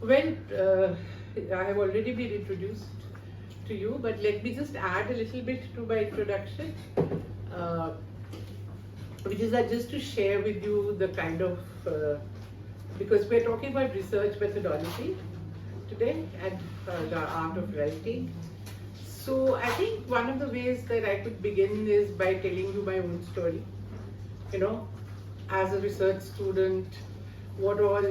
Well, I have already been introduced to you, but let me just add a little bit to my introduction, uh, which is that just to share with you the kind of, because we're talking about research methodology today and the art of writing. So I think one of the ways that I could begin is by telling you my own story. You know, as a research student, what all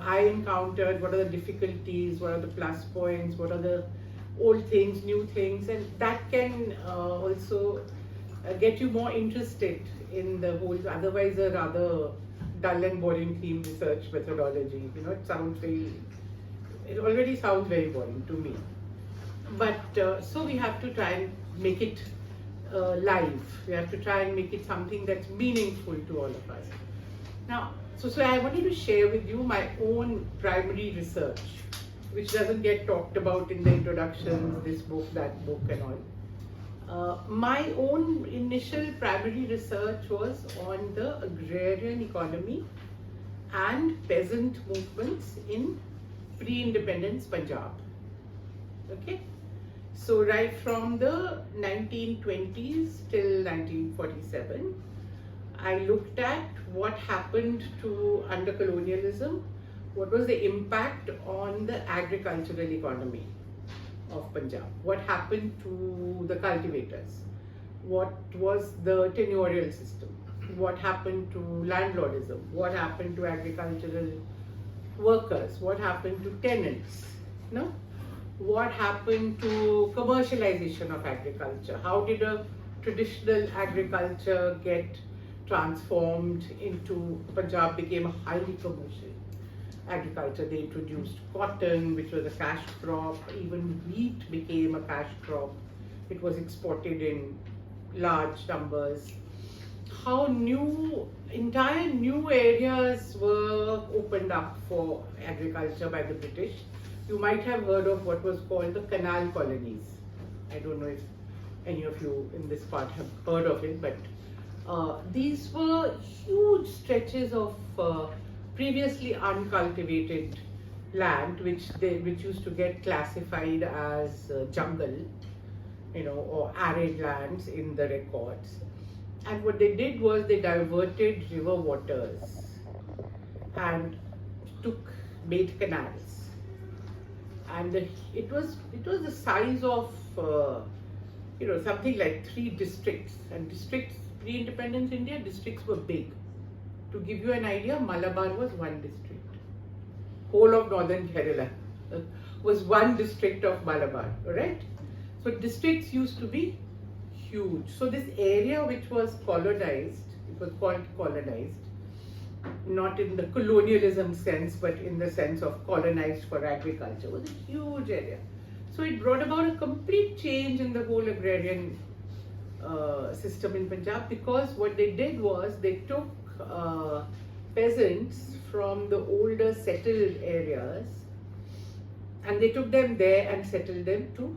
I encountered, what are the difficulties, what are the plus points, what are the old things, new things, and that can also get you more interested in the whole, otherwise a rather dull and boring theme research methodology. You know, it already sounds very boring to me. But so we have to try and make it live. We have to try and make it something that's meaningful to all of us. Now, so I wanted to share with you my own primary research, which doesn't get talked about in the introduction, this book, that book and all. My own initial primary research was on the agrarian economy and peasant movements in pre-independence Punjab. Okay? So right from the 1920s till 1947, I looked at what happened to under colonialism, what was the impact on the agricultural economy of Punjab, what happened to the cultivators, what was the tenurial system, what happened to landlordism, what happened to agricultural workers, what happened to tenants, no? What happened to commercialization of agriculture, how did a traditional agriculture get transformed into, Punjab became a highly commercial agriculture. They introduced cotton, which was a cash crop, even wheat became a cash crop. It was exported in large numbers. How entire new areas were opened up for agriculture by the British. You might have heard of what was called the canal colonies. I don't know if any of you in this part have heard of it, but these were huge stretches of previously uncultivated land, which used to get classified as jungle, you know, or arid lands in the records. And what they did was they diverted river waters and made canals. And it was the size of something like 3 districts. And districts, pre-independence India, districts were big. To give you an idea, Malabar was 1 district. Whole of northern Kerala was 1 district of Malabar, right? So districts used to be huge. So this area which was colonized, it was called colonized, not in the colonialism sense, but in the sense of colonized for agriculture, was a huge area. So it brought about a complete change in the whole agrarian system in Punjab, because what they did was they took peasants from the older settled areas and they took them there and settled them to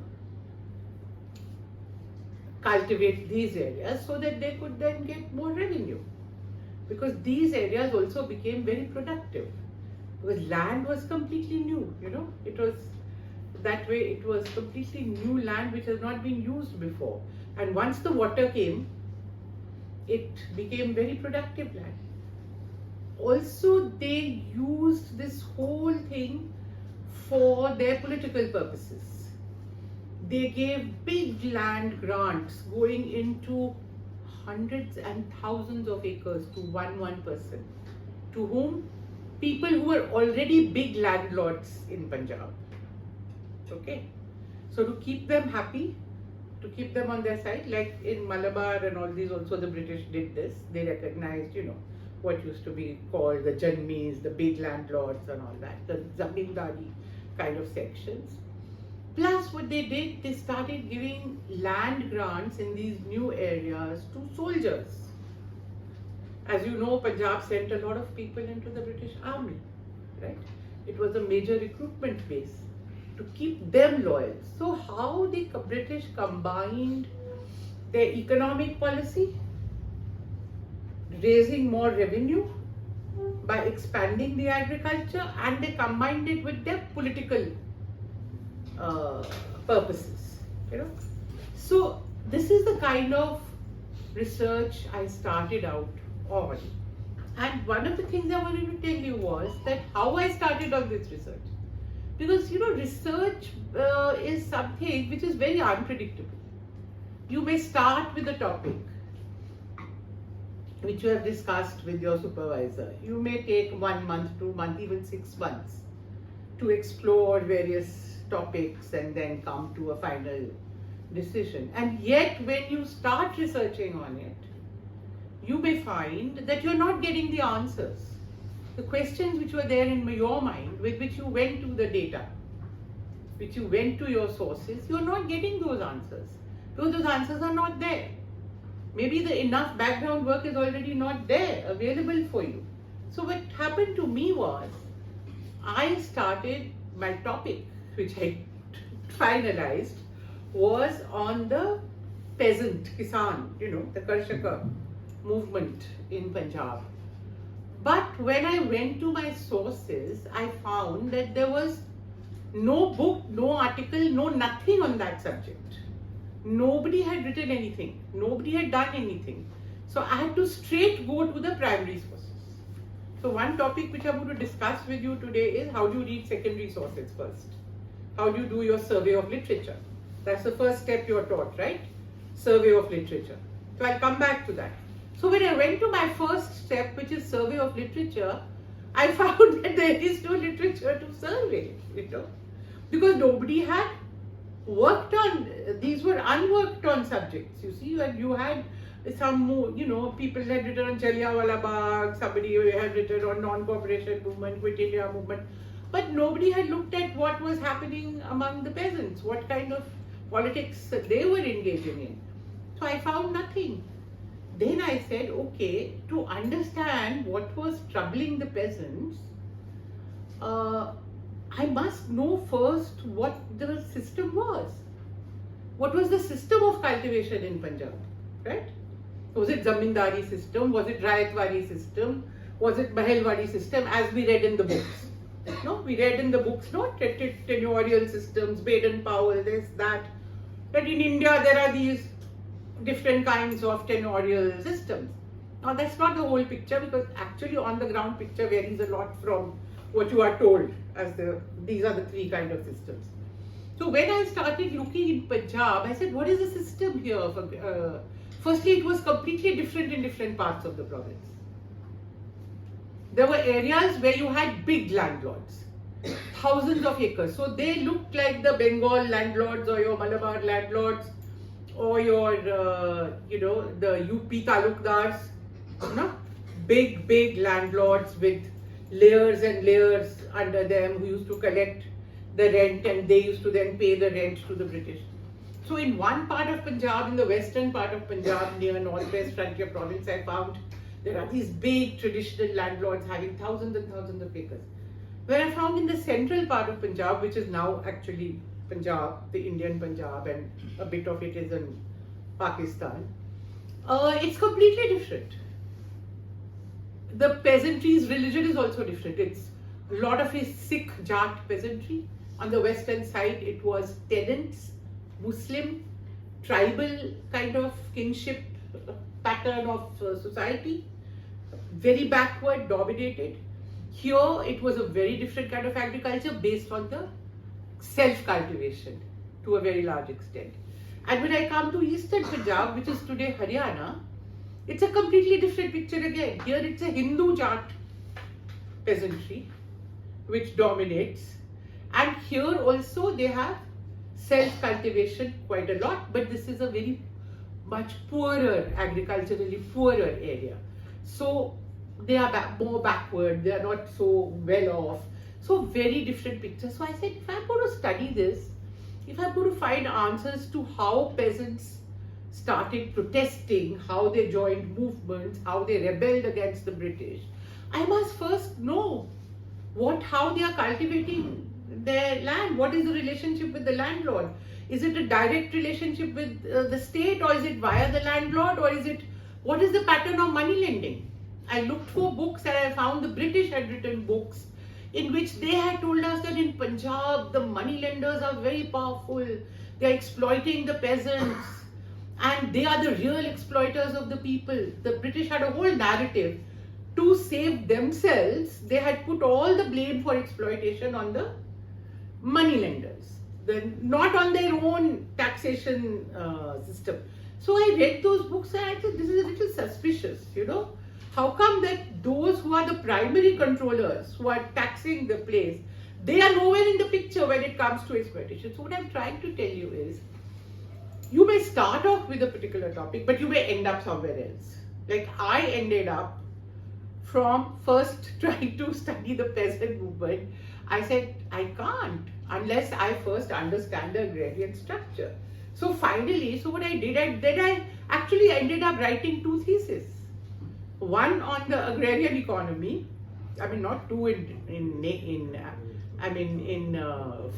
cultivate these areas so that they could then get more revenue. Because these areas also became very productive, because land was completely new, you know, it was that way, it was completely new land which has not been used before. And once the water came, it became very productive land. Also, they used this whole thing for their political purposes. They gave big land grants going into hundreds and thousands of acres to one person, to whom? People who were already big landlords in Punjab. Okay, so to keep them happy, to keep them on their side, like in Malabar and all these, also the British did this. They recognized, you know, what used to be called the Janmis, the big landlords and all that, the Zamindari kind of sections. Plus what they did, they started giving land grants in these new areas to soldiers. As you know, Punjab sent a lot of people into the British Army, right? It was a major recruitment base to keep them loyal. So how the British combined their economic policy, raising more revenue, by expanding the agriculture, and they combined it with their political purposes, you know. So this is the kind of research I started out on. And one of the things I wanted to tell you was that how I started on this research. Because, you know, research is something which is very unpredictable. You may start with a topic which you have discussed with your supervisor. You may take 1 month, 2 months, even 6 months to explore various topics and then come to a final decision. And yet, when you start researching on it, you may find that you're not getting the answers. The questions which were there in your mind, with which you went to the data, which you went to your sources, you're not getting those answers. Because those answers are not there. Maybe the enough background work is already not there, available for you. So what happened to me was, I started my topic, which I finalized, was on the peasant, Kisan, you know, the Karshaka movement in Punjab. But when I went to my sources, I found that there was no book, no article, no nothing on that subject. Nobody had written anything. Nobody had done anything. So I had to straight go to the primary sources. So one topic which I'm going to discuss with you today is how do you read secondary sources first? How do you do your survey of literature? That's the first step you're taught, right? Survey of literature. So I'll come back to that. So when I went to my first step, which is survey of literature, I found that there is no literature to survey, you know, because nobody had worked on, these were unworked on subjects, you see, and you had some, you know, people had written on Jallianwala Bagh, somebody had written on non-cooperation movement, Quit India movement, but nobody had looked at what was happening among the peasants, what kind of politics they were engaging in. So I found nothing. Then I said, okay, to understand what was troubling the peasants, I must know first what the system was. What was the system of cultivation in Punjab, right? Was it Zamindari system? Was it Rayatwari system? Was it Mahelwadi system, as we read in the books? No, we read in the books, no, tenurial systems, Baden-Powell, this, that. But in India, there are these different kinds of tenurial systems. Now, that's not the whole picture, because actually on the ground picture varies a lot from what you are told as these are the 3 kind of systems. So when I started looking in Punjab, I said, what is the system here? Firstly, it was completely different in different parts of the province. There were areas where you had big landlords, thousands of acres. So they looked like the Bengal landlords or your Malabar landlords or your, you know, the UP talukdars, you know, big landlords with layers and layers under them who used to collect the rent, and they used to then pay the rent to the British. So in one part of Punjab, in the western part of Punjab near Northwest Frontier Province, I found there are these big traditional landlords having thousands and thousands of acres. Where I found in the central part of Punjab, which is now actually Punjab, the Indian Punjab, and a bit of it is in Pakistan, it's completely different. The peasantry's religion is also different. It's a lot of is Sikh Jat peasantry. On the western side, it was tenants, Muslim, tribal kind of kinship pattern of society, very backward, dominated. Here, it was a very different kind of agriculture based on the self-cultivation to a very large extent. And when I come to eastern Punjab, which is today Haryana, it's a completely different picture again. Here it's a Hindu Jat peasantry which dominates, and here also they have self-cultivation quite a lot, but this is a very much poorer, agriculturally poorer area. So they are more backward, they are not so well off. So very different picture. So I said, if I'm going to study this, if I'm going to find answers to how peasants started protesting, how they joined movements, how they rebelled against the British, I must first know how they are cultivating their land. What is the relationship with the landlord? Is it a direct relationship with the state, or is it via the landlord, or is it, what is the pattern of money lending? I looked for books and I found the British had written books in which they had told us that in Punjab the moneylenders are very powerful, they are exploiting the peasants and they are the real exploiters of the people. The British had a whole narrative. To save themselves, they had put all the blame for exploitation on the moneylenders, not on their own taxation system. So I read those books and I thought this is a little suspicious, How come that those who are the primary controllers, who are taxing the place, they are nowhere in the picture when it comes to exploitation? So what I'm trying to tell you is, you may start off with a particular topic, but you may end up somewhere else. Like I ended up from first trying to study the peasant movement. I said, I can't unless I first understand the agrarian structure. So finally, what I did, I actually ended up writing 2 theses. One on the agrarian economy, I mean not two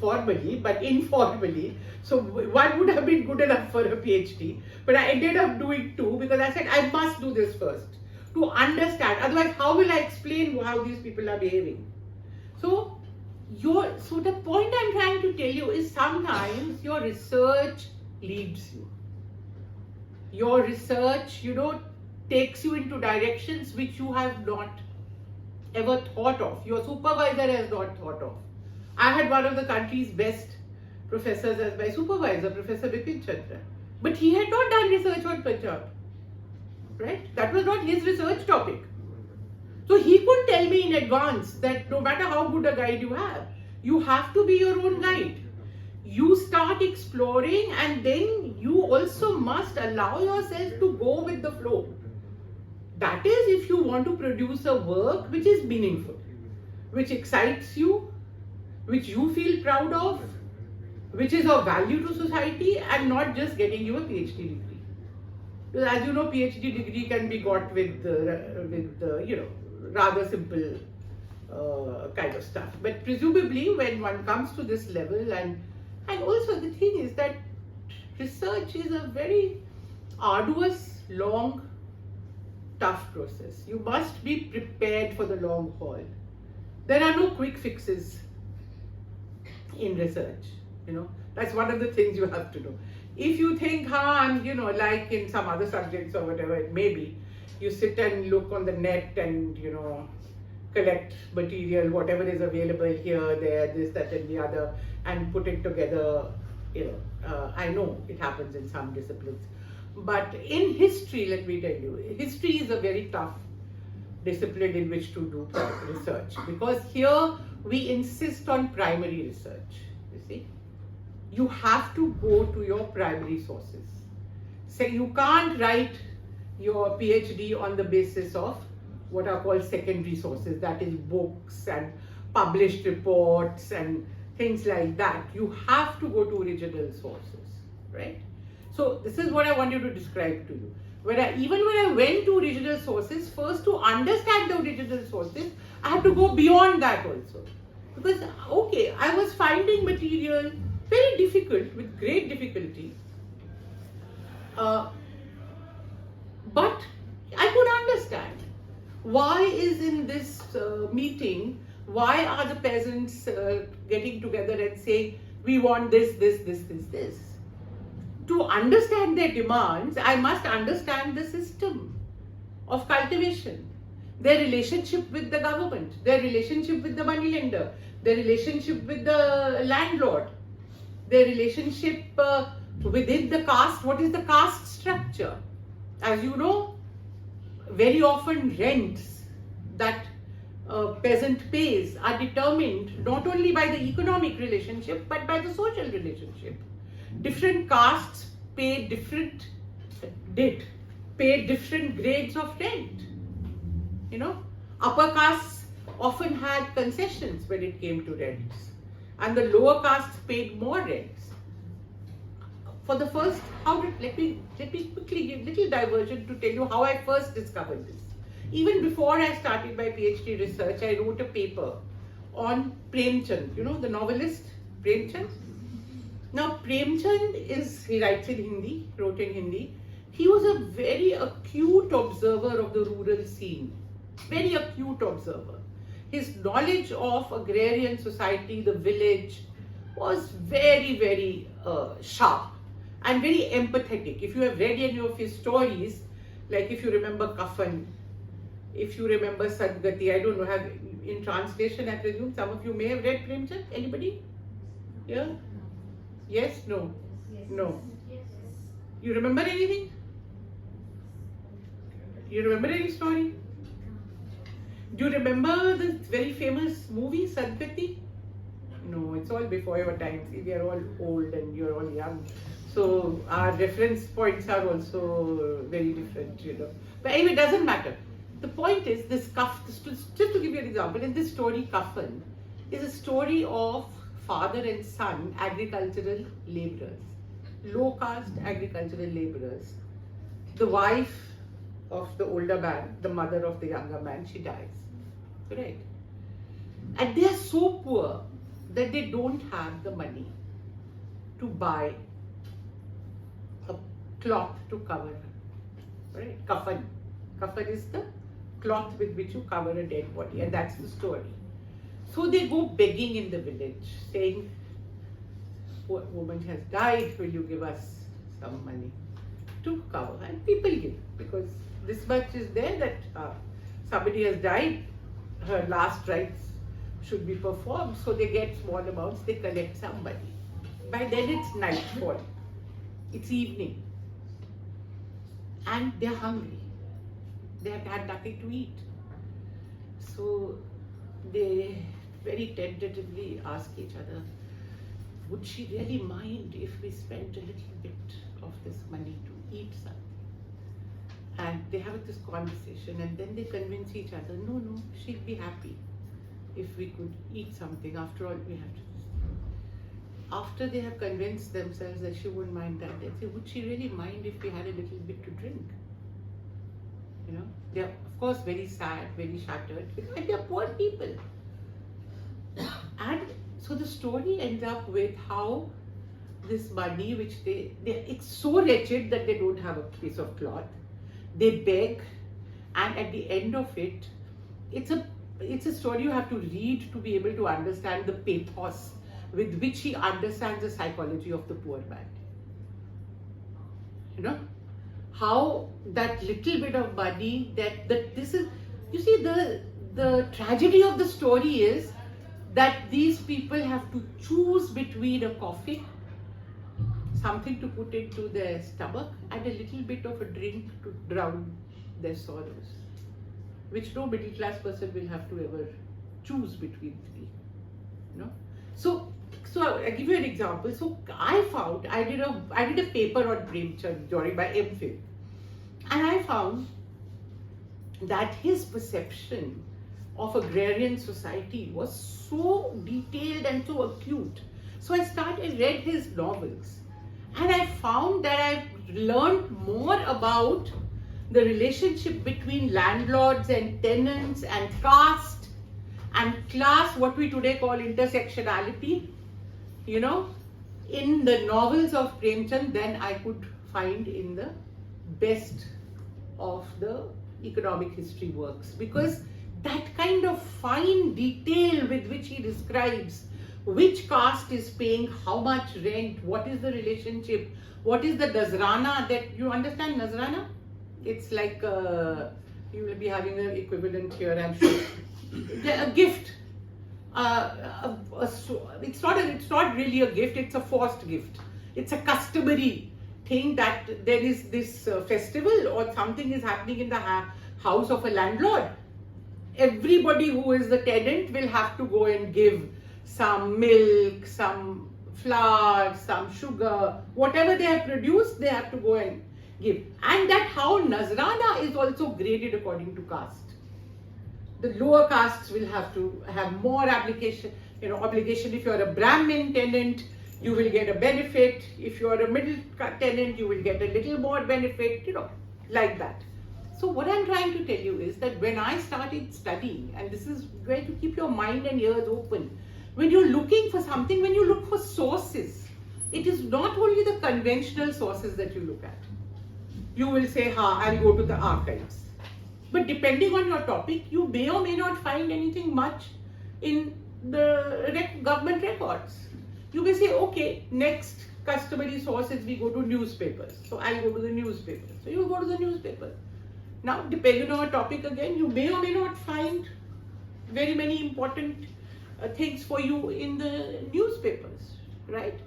formally, but informally. So one would have been good enough for a PhD, but I ended up doing 2 because I said I must do this first to understand. Otherwise, how will I explain how these people are behaving? So the point I'm trying to tell you is sometimes your research leads you. Your research, takes you into directions which you have not ever thought of. Your supervisor has not thought of. I had one of the country's best professors as my supervisor, Professor Bipin Chandra. But he had not done research on Punjab. Right? That was not his research topic. So he could tell me in advance that no matter how good a guide you have to be your own guide. You start exploring and then you also must allow yourself to go with the flow. That is if you want to produce a work which is meaningful, which excites you, which you feel proud of, which is of value to society and not just getting you a PhD degree. Because as you know, PhD degree can be got with rather simple kind of stuff. But presumably when one comes to this level and also the thing is that research is a very arduous, long, tough process. You must be prepared for the long haul. There are no quick fixes in research. That's one of the things you have to know. If you think, I'm, like in some other subjects or whatever it may be, you sit and look on the net and, collect material, whatever is available here, there, this, that and the other, and put it together. I know it happens in some disciplines. But in history, let me tell you, history is a very tough discipline in which to do research, because here we insist on primary research, you see. You have to go to your primary sources. So you can't write your PhD on the basis of what are called secondary sources, that is books and published reports and things like that. You have to go to original sources, right? So this is what I want you to describe to you. Even when I went to original sources, first to understand the original sources, I had to go beyond that also. Because, okay, I was finding material very difficult, with great difficulty. But I could understand. Why is in this meeting, why are the peasants getting together and saying, we want this, this, this, this, this? To understand their demands, I must understand the system of cultivation, their relationship with the government, their relationship with the moneylender, their relationship with the landlord, their relationship within the caste. What is the caste structure? As you know, very often rents that a peasant pays are determined not only by the economic relationship but by the social relationship. Different castes pay different grades of rent. Upper castes often had concessions when it came to rents, and the lower castes paid more rents. For the first, let me quickly give little diversion to tell you how I first discovered this. Even before I started my PhD research, I wrote a paper on Premchand, the novelist Premchand. Now Premchand he writes in Hindi, wrote in Hindi. He was a very acute observer of the rural scene very acute observer. His knowledge of agrarian society, the village, was very, very sharp and very empathetic. If you have read any of his stories, like if you remember Kafan, if you remember Sadgati, I don't know, have in translation I presume some of you may have read Premchand. Anybody? Yeah? Yes? No? No. You remember anything? You remember any story? Do you remember the very famous movie Sadgati? No, it's all before your time. See, we are all old and you're all young. So our reference points are also very different, you know. But anyway, it doesn't matter. The point is, just to give you an example, in this story, Kafan is a story of father and son agricultural laborers, low caste agricultural laborers. The wife of the older man, the mother of the younger man, she dies. Right? And they are so poor that they don't have the money to buy a cloth to cover her. Right? Kafan. Kafan is the cloth with which you cover a dead body, and that's the story. So they go begging in the village, saying, "Poor woman has died, will you give us some money to cover?" And people give, because this much is there that somebody has died, her last rites should be performed, so they get small amounts, they collect some money. By then it's nightfall, it's evening, and they're hungry. They have had nothing to eat. So they very tentatively ask each other, would she really mind if we spent a little bit of this money to eat something? And they have this conversation, and then they convince each other, no, she'd be happy if we could eat something. After all, we have to. After they have convinced themselves that she wouldn't mind that, they say, would she really mind if we had a little bit to drink? You know, they are of course very sad, very shattered, and they are poor people. And so the story ends up with how this money, which it's so wretched that they don't have a piece of cloth. They beg, and at the end of it, it's a story you have to read to be able to understand the pathos with which he understands the psychology of the poor man. You know, how that little bit of money, that this is, you see, the tragedy of the story is that these people have to choose between a coffee, something to put into their stomach, and a little bit of a drink to drown their sorrows, which no middle class person will have to ever choose between three. You know, so I give you an example. So I did a paper on Premchand during my MPhil, and I found that his perception of agrarian society was so detailed and so acute. So I read his novels, and I found that I learned more about the relationship between landlords and tenants and caste and class, what we today call intersectionality, you know, in the novels of Premchand than I could find in the best of the economic history works, because that kind of fine detail with which he describes which caste is paying how much rent, what is the relationship, what is the nazrana, that you understand nazrana? It's like you will be having an equivalent here, I'm sure. A gift. It's not really a gift, it's a forced gift. It's a customary thing that there is this festival or something is happening in the house of a landlord. Everybody who is the tenant will have to go and give some milk, some flour, some sugar, whatever they have produced, they have to go and give. And that how Nazrana is also graded according to caste. The lower castes will have to have more obligation. If you're a Brahmin tenant, you will get a benefit. If you're a middle tenant, you will get a little more benefit, like that. So what I'm trying to tell you is that when I started studying, and this is going to keep your mind and ears open, when you're looking for something, when you look for sources, it is not only the conventional sources that you look at. You will say, I'll go to the archives. But depending on your topic, you may or may not find anything much in the government records. You may say, okay, next customary sources, we go to newspapers. So I'll go to the newspapers. So you go to the newspaper. Now, depending on your topic again, you may or may not find very many important things for you in the newspapers, right?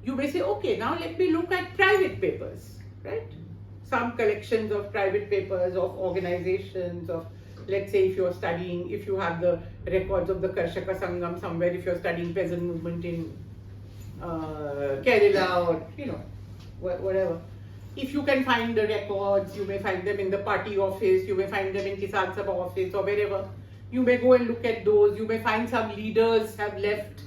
You may say, okay, now let me look at private papers, right? Some collections of private papers, of organizations, of, let's say if you're studying, if you have the records of the Karshaka Sangam somewhere, if you're studying peasant movement in Kerala or, you know, whatever. If you can find the records, you may find them in the party office, you may find them in Kisan Sabha office or wherever. You may go and look at those. You may find some leaders have left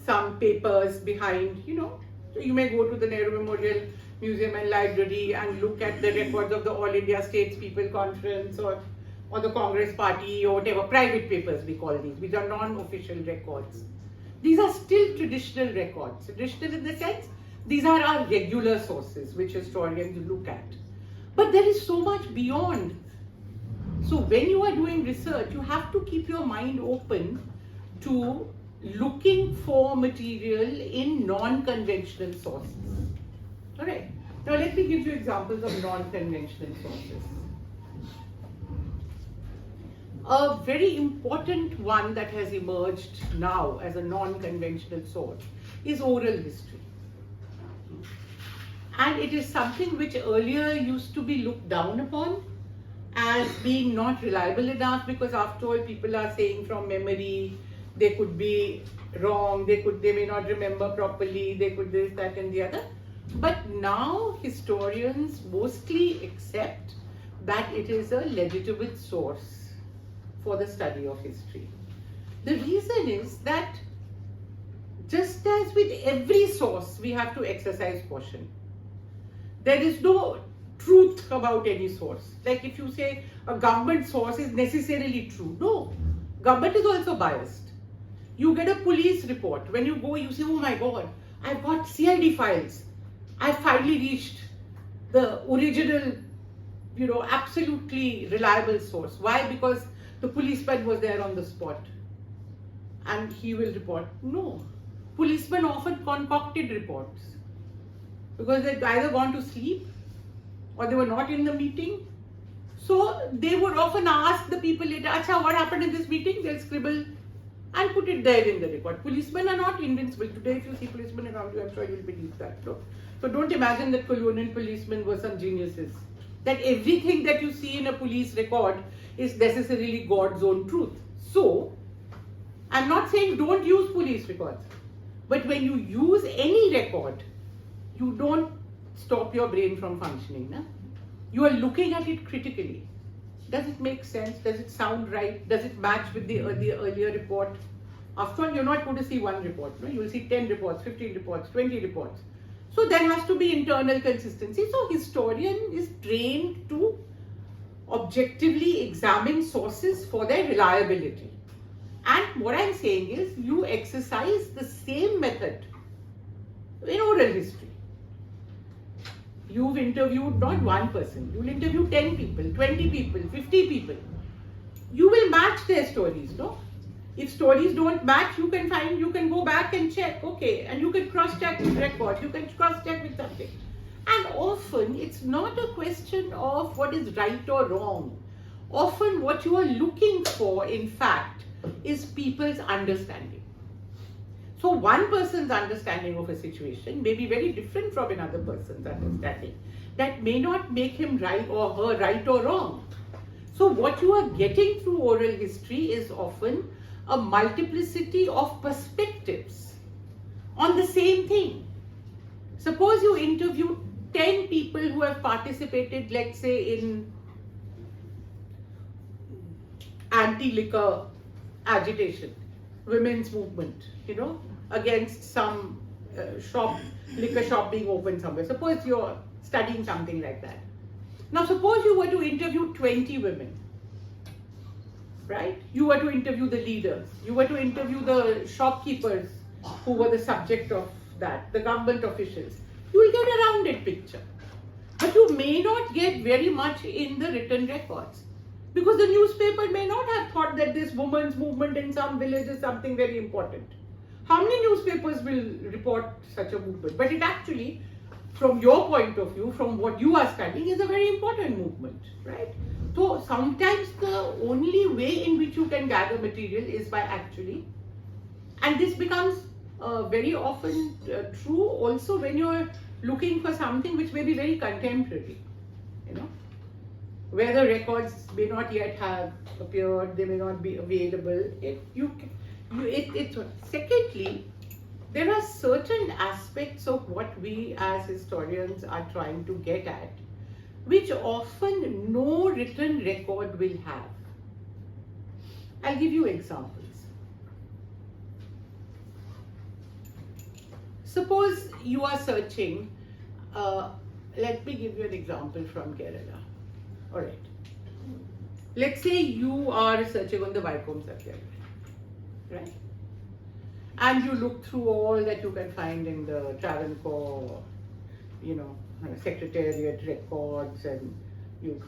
some papers behind, you know. So you may go to the Nehru Memorial Museum and Library and look at the records of the All India Statespeople Conference or the Congress Party or whatever, private papers we call these, which are non-official records. These are still traditional records. Traditional in the sense, these are our regular sources which historians look at. But there is so much beyond. So when you are doing research, you have to keep your mind open to looking for material in non-conventional sources. All right. Now let me give you examples of non-conventional sources. A very important one that has emerged now as a non-conventional source is oral history. And it is something which earlier used to be looked down upon as being not reliable enough, because after all people are saying from memory, they could be wrong, they may not remember properly, they could this, that and the other. But now historians mostly accept that it is a legitimate source for the study of history. The reason is that just as with every source, we have to exercise caution. There is no truth about any source. Like if you say a government source is necessarily true. No, government is also biased. You get a police report. When you go, you say, oh my God, I've got CID files. I finally reached the original, you know, absolutely reliable source. Why? Because the policeman was there on the spot and he will report. No, policemen often concocted reports because they'd either gone to sleep or they were not in the meeting. So they would often ask the people later, Acha, what happened in this meeting? They'll scribble and put it there in the record. Policemen are not invincible. Today, if you see policemen around you, I'm sure you'll believe that. No? So don't imagine that colonial policemen were some geniuses. That everything that you see in a police record is necessarily God's own truth. So, I'm not saying don't use police records. But when you use any record, you don't stop your brain from functioning. Na? You are looking at it critically. Does it make sense? Does it sound right? Does it match with the earlier report? After all, you're not going to see one report. No? You will see 10 reports, 15 reports, 20 reports. So there has to be internal consistency. So historian is trained to objectively examine sources for their reliability. And what I'm saying is you exercise the same method in oral history. You've interviewed not one person, you'll interview 10 people, 20 people, 50 people. You will match their stories, no? If stories don't match, you can go back and check, okay, and you can cross-check with records, you can cross-check with something. And often, it's not a question of what is right or wrong. Often, what you are looking for, in fact, is people's understanding. So one person's understanding of a situation may be very different from another person's understanding. That may not make him right or her right or wrong. So what you are getting through oral history is often a multiplicity of perspectives on the same thing. Suppose you interview 10 people who have participated, let's say, in anti-liquor agitation, women's movement, against some liquor shop being open somewhere. Suppose you're studying something like that. Now suppose you were to interview 20 women, right? You were to interview the leaders, you were to interview the shopkeepers who were the subject of that, the government officials. You will get a rounded picture. But you may not get very much in the written records. Because the newspaper may not have thought that this women's movement in some village is something very important. How many newspapers will report such a movement? But it actually, from your point of view, from what you are studying, is a very important movement, right? So sometimes the only way in which you can gather material is by actually, and this becomes very often true also when you're looking for something which may be very contemporary, you know, where the records may not yet have appeared, they may not be available. Secondly, there are certain aspects of what we as historians are trying to get at, which often no written record will have. I'll give you examples. Suppose you are searching, let me give you an example from Kerala. Alright. Let's say you are searching on the Vaikom Satyagraha, right? And you look through all that you can find in the Travancore, Secretariat records, and you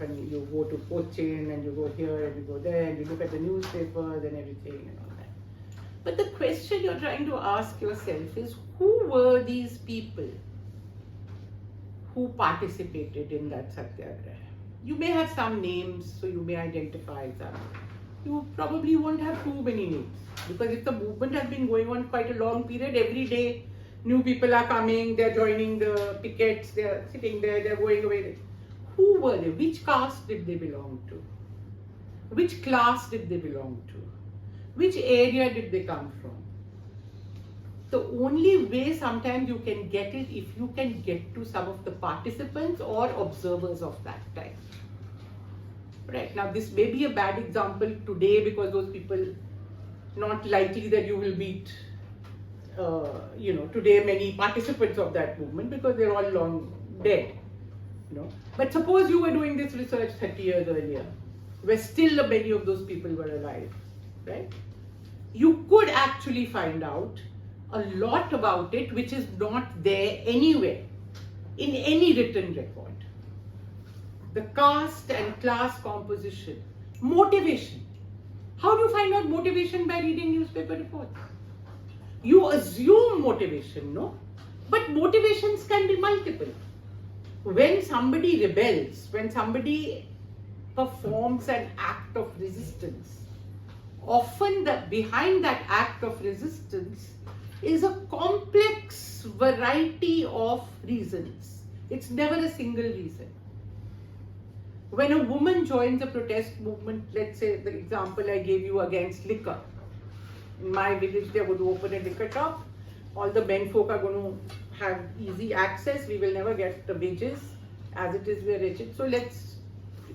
go to Cochin and you go here and you go there and you look at the newspapers and everything and all that. But the question you're trying to ask yourself is, who were these people who participated in that Satyagraha? You may have some names, so you may identify some. You probably won't have too many names, because if the movement has been going on quite a long period, every day new people are coming, they're joining the pickets, they're sitting there, they're going away. Who were they? Which caste did they belong to? Which class did they belong to? Which area did they come from? The only way sometimes you can get it if you can get to some of the participants or observers of that time. Right, now this may be a bad example today because those people, not likely that you will meet, today many participants of that movement because they're all long dead. But suppose you were doing this research 30 years earlier, where still many of those people were alive, right? You could actually find out a lot about it which is not there anywhere in any written record. The caste and class composition, motivation. How do you find out motivation? By reading newspaper reports. You assume motivation, no? But motivations can be multiple. When somebody rebels, when somebody performs an act of resistance, often behind that act of resistance is a complex variety of reasons. It's never a single reason. When a woman joins a protest movement, let's say the example I gave you against liquor. In my village, they're going to open a liquor shop. All the men folk are going to have easy access. We will never get the wages. As it is, we are wretched. So let's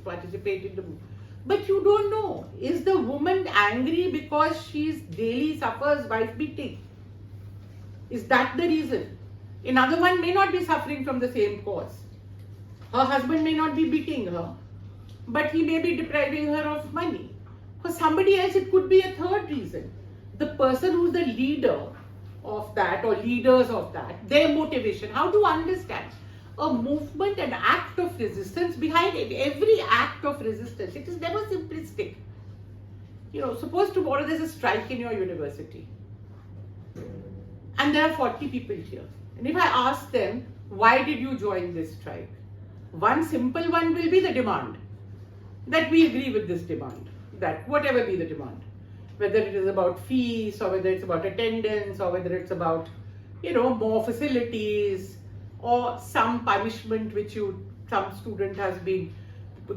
participate in the movement. But you don't know. Is the woman angry because she daily suffers wife beating? Is that the reason? Another one may not be suffering from the same cause. Her husband may not be beating her, but he may be depriving her of money. For somebody else, it could be a third reason. The person who's the leader of that or leaders of that, their motivation. How to understand a movement, an act of resistance? Behind it, every act of resistance, it is never simplistic. Suppose tomorrow there's a strike in your university and there are 40 people here. And if I ask them, why did you join this strike? One simple one will be the demand. That we agree with this demand. That whatever be the demand. Whether it is about fees or whether it's about attendance or whether it's about, more facilities or some punishment which some student has been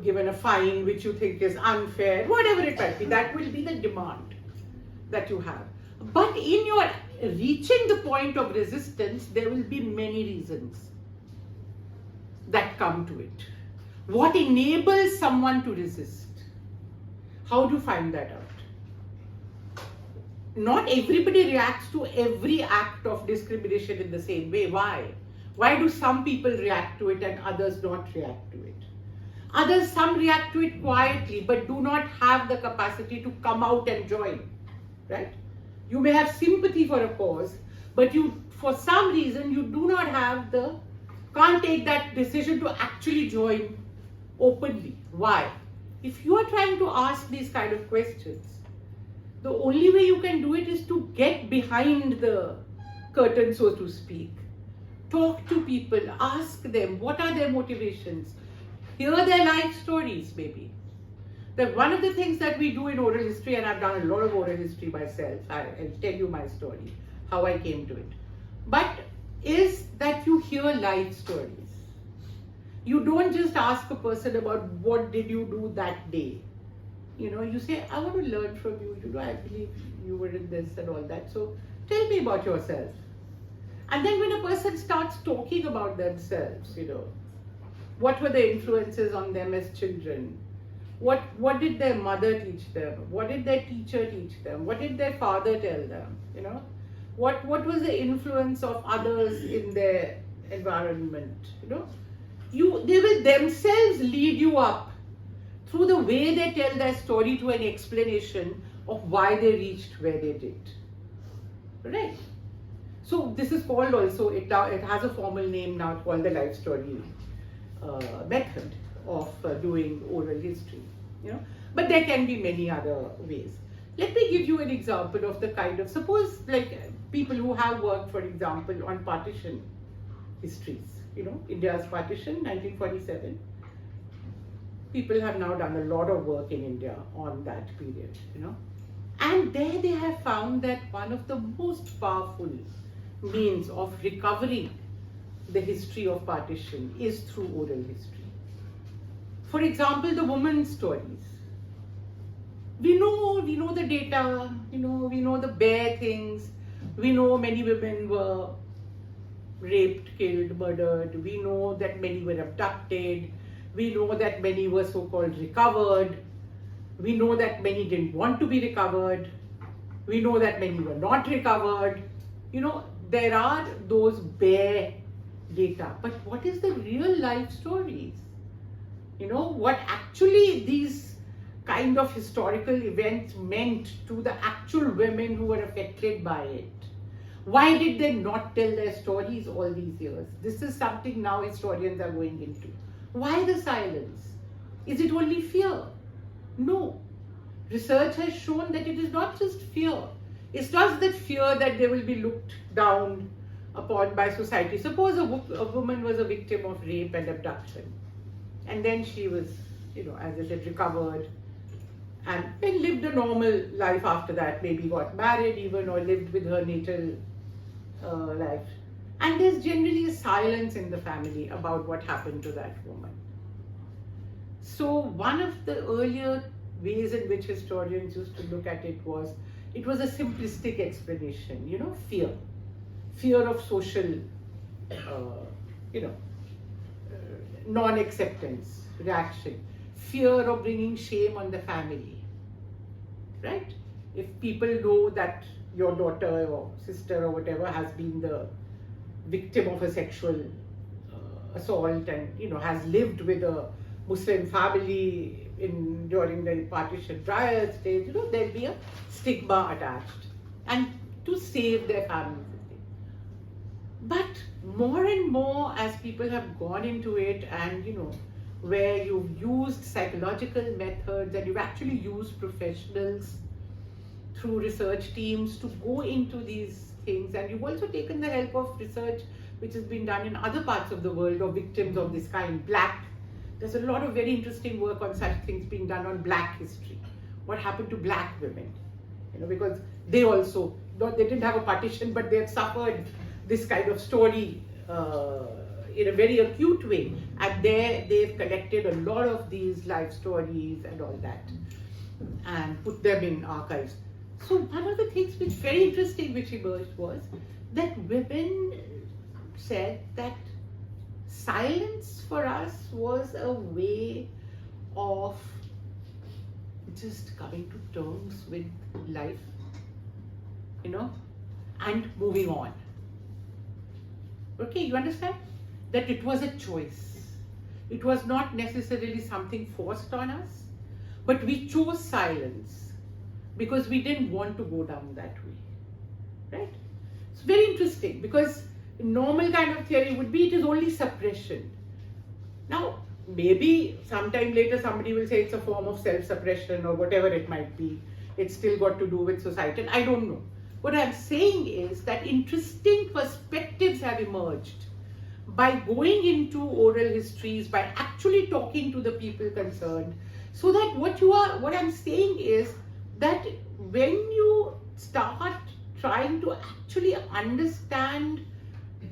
given a fine which you think is unfair, whatever it might be, that will be the demand that you have. But in your reaching the point of resistance, there will be many reasons that come to it. What enables someone to resist? How do you find that out? Not everybody reacts to every act of discrimination in the same way. Why? Why do some people react to it and others not react to it? Some react to it quietly but do not have the capacity to come out and join, right? You may have sympathy for a cause, but for some reason, you do not have can't take that decision to actually join openly. Why? if you are trying to ask these kind of questions, the only way you can do it is to get behind the curtain, so to speak. Talk to people, ask them what are their motivations, hear their life stories maybe. That one of the things that we do in oral history, and I've done a lot of oral history myself, I'll tell you my story, how I came to it, but is that you hear life stories. You don't just ask a person about what did you do that day. You say, I want to learn from you, I believe you were in this and all that, so tell me about yourself. And then when a person starts talking about themselves, what were the influences on them as children? What did their mother teach them? What did their teacher teach them? What did their father tell them? What was the influence of others in their environment? They will themselves lead you up through the way they tell their story to an explanation of why they reached where they did. Right? So this is called also, it has a formal name now called the life story method of doing oral history. But there can be many other ways. Let me give you an example of the kind of, suppose like people who have worked, for example, on partition histories, India's partition, 1947. People have now done a lot of work in India on that period, And there they have found that one of the most powerful means of recovering the history of partition is through oral history. For example, the women's stories. We know the data, we know the bare things. We know many women were raped, killed, murdered. We know that many were abducted. We know that many were so-called recovered. We know that many didn't want to be recovered. We know that many were not recovered. There are those bare data. But what is the real life stories? What actually these kind of historical events meant to the actual women who were affected by it. Why did they not tell their stories all these years? This is something now historians are going into. Why the silence? Is it only fear? No. Research has shown that it is not just fear. It's not that fear that they will be looked down upon by society. Suppose a woman was a victim of rape and abduction, and then she was, as I said, recovered, and then lived a normal life after that, maybe got married even, or lived with her natal life. And there's generally a silence in the family about what happened to that woman. So one of the earlier ways in which historians used to look at it was a simplistic explanation, fear of social, non-acceptance, reaction, fear of bringing shame on the family, right? If people know that your daughter or sister or whatever has been the victim of a sexual assault and, has lived with a Muslim family during the partition trial stage, there'll be a stigma attached, and to save their family. But more and more as people have gone into it, and where you've used psychological methods and you've actually used professionals through research teams to go into these things, and you've also taken the help of research which has been done in other parts of the world of victims of this kind. There's a lot of very interesting work on such things being done on Black history. What happened to Black women? Because they also, they didn't have a partition, but they had suffered this kind of story in a very acute way. And there they've collected a lot of these life stories and all that and put them in archives. So one of the things which very interesting which emerged was that women said that silence for us was a way of just coming to terms with life, and moving on. Okay, you understand? That it was a choice. It was not necessarily something forced on us, but we chose silence because we didn't want to go down that way, right? It's very interesting because normal kind of theory would be it is only suppression. Now, maybe sometime later somebody will say it's a form of self-suppression or whatever it might be. It's still got to do with society. I don't know. What I'm saying is that interesting perspectives have emerged by going into oral histories, by actually talking to the people concerned. So that what I'm saying is that when you start trying to actually understand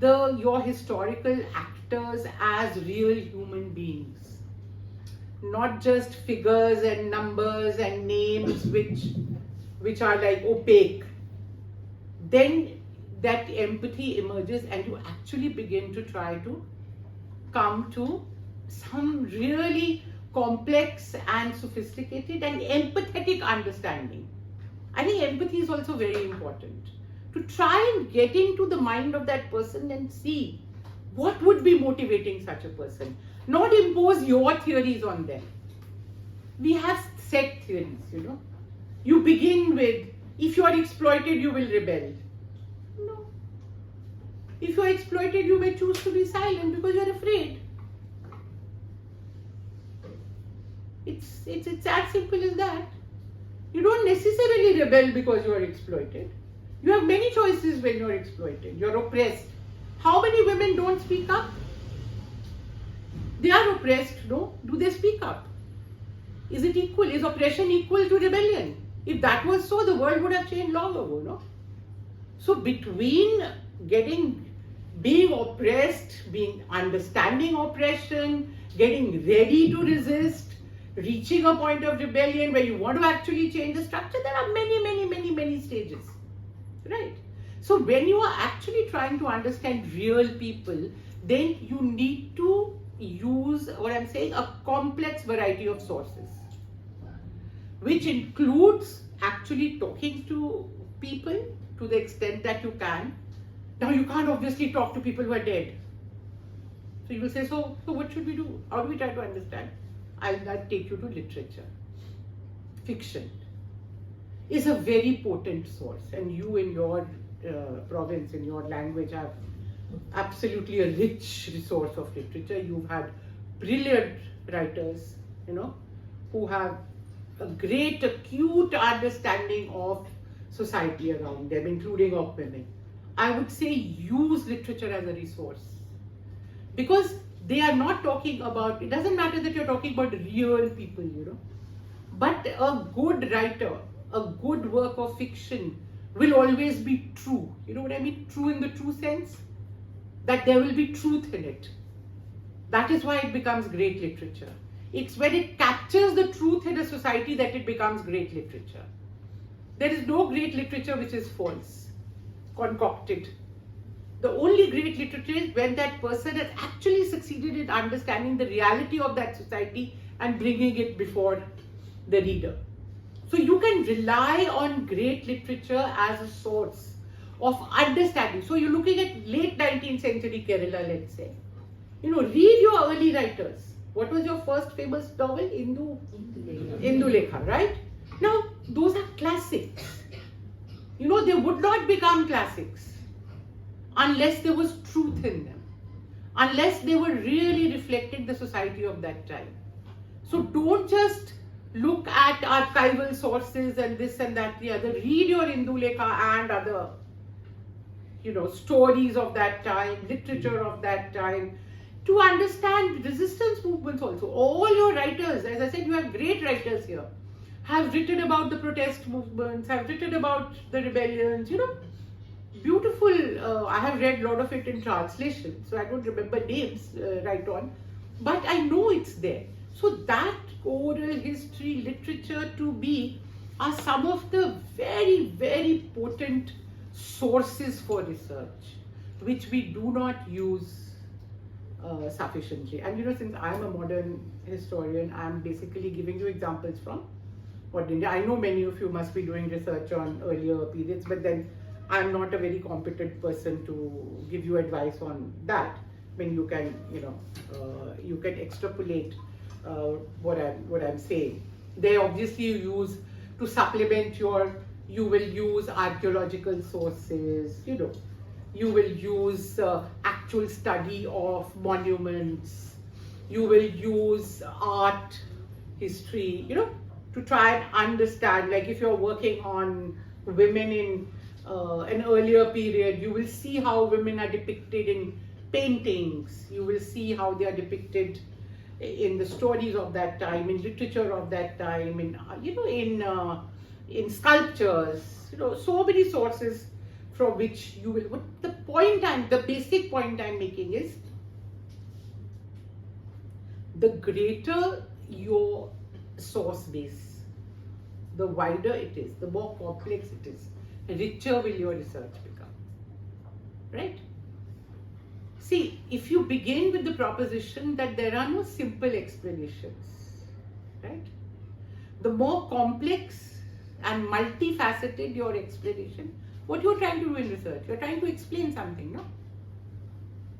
your historical actors as real human beings, not just figures and numbers and names which are like opaque, then that empathy emerges and you actually begin to try to come to some really complex and sophisticated and empathetic understanding. I think empathy is also very important. To try and get into the mind of that person and see what would be motivating such a person. Not impose your theories on them. We have set theories, You begin with, if you are exploited, you will rebel. No. If you are exploited, you may choose to be silent because you are afraid. It's as simple as that. You don't necessarily rebel because you are exploited. You have many choices when you are exploited. You are oppressed. How many women don't speak up? They are oppressed, no? Do they speak up? Is it equal? Is oppression equal to rebellion? If that was so, the world would have changed long ago, no? So between being oppressed, understanding oppression, getting ready to resist, reaching a point of rebellion where you want to actually change the structure, there are many stages, right? So when you are actually trying to understand real people, then you need to use, what I'm saying, a complex variety of sources, which includes actually talking to people to the extent that you can. Now you can't obviously talk to people who are dead. So you will say, so what should we do? How do we try to understand? I'll take you to literature. Fiction is a very potent source, and you in your province, in your language, have absolutely a rich resource of literature. You've had brilliant writers, who have a great acute understanding of society around them, including of women. I would say use literature as a resource, because they are not talking about, it doesn't matter that you're talking about real people, but a good writer, a good work of fiction will always be true. You know what I mean? True in the true sense, that there will be truth in it. That is why it becomes great literature. It's when it captures the truth in a society that it becomes great literature. There is no great literature which is false, concocted. The only great literature is when that person has actually succeeded in understanding the reality of that society and bringing it before the reader. So you can rely on great literature as a source of understanding. So you're looking at late 19th century Kerala, let's say. Read your early writers. What was your first famous novel? Indulekha, right? Now, those are classics. They would not become classics unless there was truth in them, unless they were really reflecting the society of that time. So don't just look at archival sources and this and that, the other. Read your Indulekha and other, stories of that time, literature of that time, to understand resistance movements also. All your writers, as I said, you have great writers here, have written about the protest movements, have written about the rebellions, beautiful. I have read a lot of it in translation, so I don't remember names right on, but I know it's there. So that oral history, literature to me, are some of the very potent sources for research, which we do not use sufficiently. And since I'm a modern historian, I'm basically giving you examples from modern India. I know many of you must be doing research on earlier periods, but then I'm not a very competent person to give you advice on that. When you can, you can extrapolate what I'm saying. They obviously use to supplement you will use archaeological sources, you will use actual study of monuments, You will use art, history, to try and understand. Like if you're working on women in an earlier period, you will see how women are depicted in paintings. You will see how they are depicted in the stories of that time, in literature of that time, in sculptures. So many sources from which you will. What the basic point I'm making is, the greater your source base, the wider it is, the more complex it is, richer will your research become, right? See, if you begin with the proposition that there are no simple explanations, right? The more complex and multifaceted your explanation, what you're trying to do in research, you're trying to explain something, no?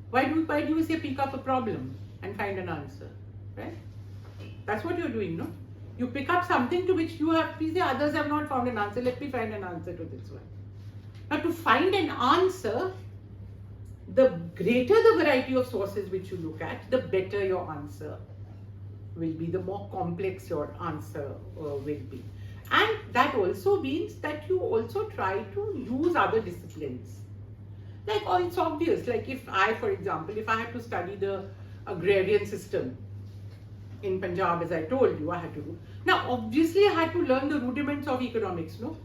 Why do you say pick up a problem and find an answer, right? That's what you're doing, no? You pick up something to which you have, please say others have not found an answer, let me find an answer to this one. Now to find an answer, the greater the variety of sources which you look at, the better your answer will be, the more complex your answer will be. And that also means that you also try to use other disciplines. Like, it's obvious, like if for example, if I had to study the agrarian system in Punjab, as I told you, I had to do. Now, obviously, I had to learn the rudiments of economics, no?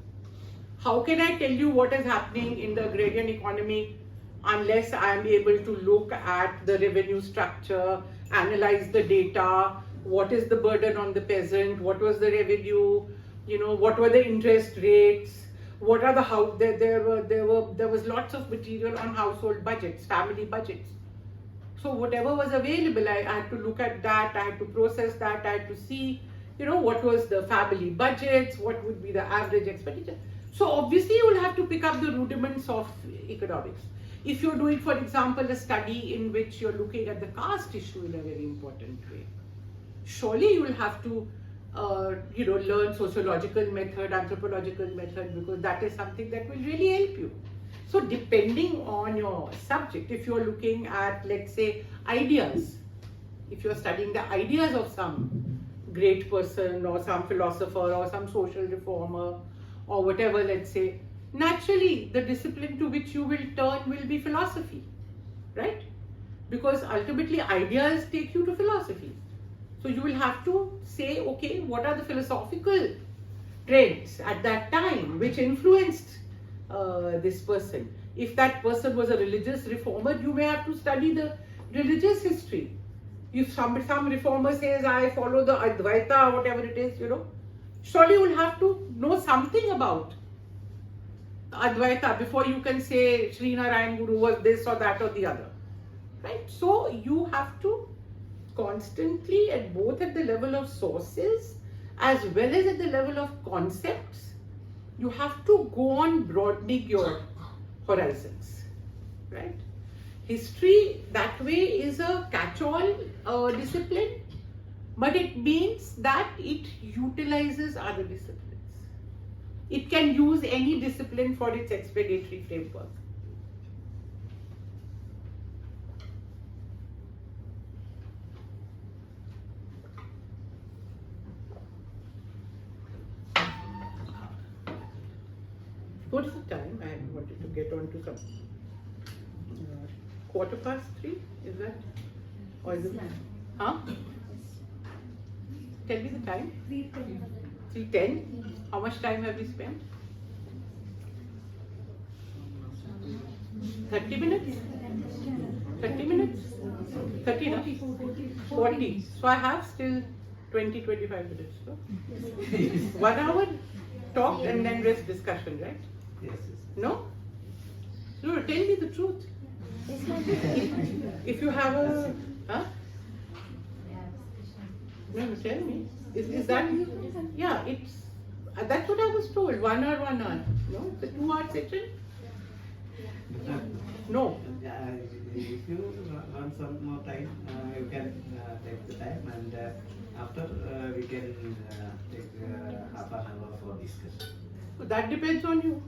How can I tell you what is happening in the agrarian economy unless I am able to look at the revenue structure, analyze the data, what is the burden on the peasant, what was the revenue, what were the interest rates, what are the there was lots of material on household budgets, family budgets. So whatever was available, I had to look at that, I had to process that, I had to see, what was the family budgets, what would be the average expenditure. So obviously you will have to pick up the rudiments of economics. If you're doing, for example, a study in which you're looking at the caste issue in a very important way, surely you will have to learn sociological method, anthropological method, because that is something that will really help you. So depending on your subject, if you're looking at, let's say, ideas, if you're studying the ideas of some great person or some philosopher or some social reformer or whatever, let's say, naturally the discipline to which you will turn will be philosophy, right? Because ultimately ideas take you to philosophy. So you will have to say, okay, what are the philosophical trends at that time which influenced this person. If that person was a religious reformer, you may have to study the religious history. If some reformer says, I follow the Advaita, whatever it is, surely you will have to know something about Advaita before you can say Sri Narayan Guru was this or that or the other, right? So you have to constantly, at the level of sources as well as at the level of concepts, you have to go on broadening your horizons, right? History that way is a catch-all discipline, but it means that it utilizes other disciplines. It can use any discipline for its explanatory framework. What is the time? I wanted to get on to some 3:15, is that? Or is it? Huh? Tell me the time. 3:10. How much time have we spent? 30 minutes? 30 minutes? 30, no? 40. So I have still 20-25 minutes. So 1 hour talk and then rest discussion, right? Yes. No? No, tell me the truth. If you have a... Huh? No, tell me. Is that... Yeah, it's... That's what I was told. 1 hour, 1 hour. No? The 2 hour session? No. If you want some more time, you can take the time, and after we can take half an hour for discussion. That depends on you.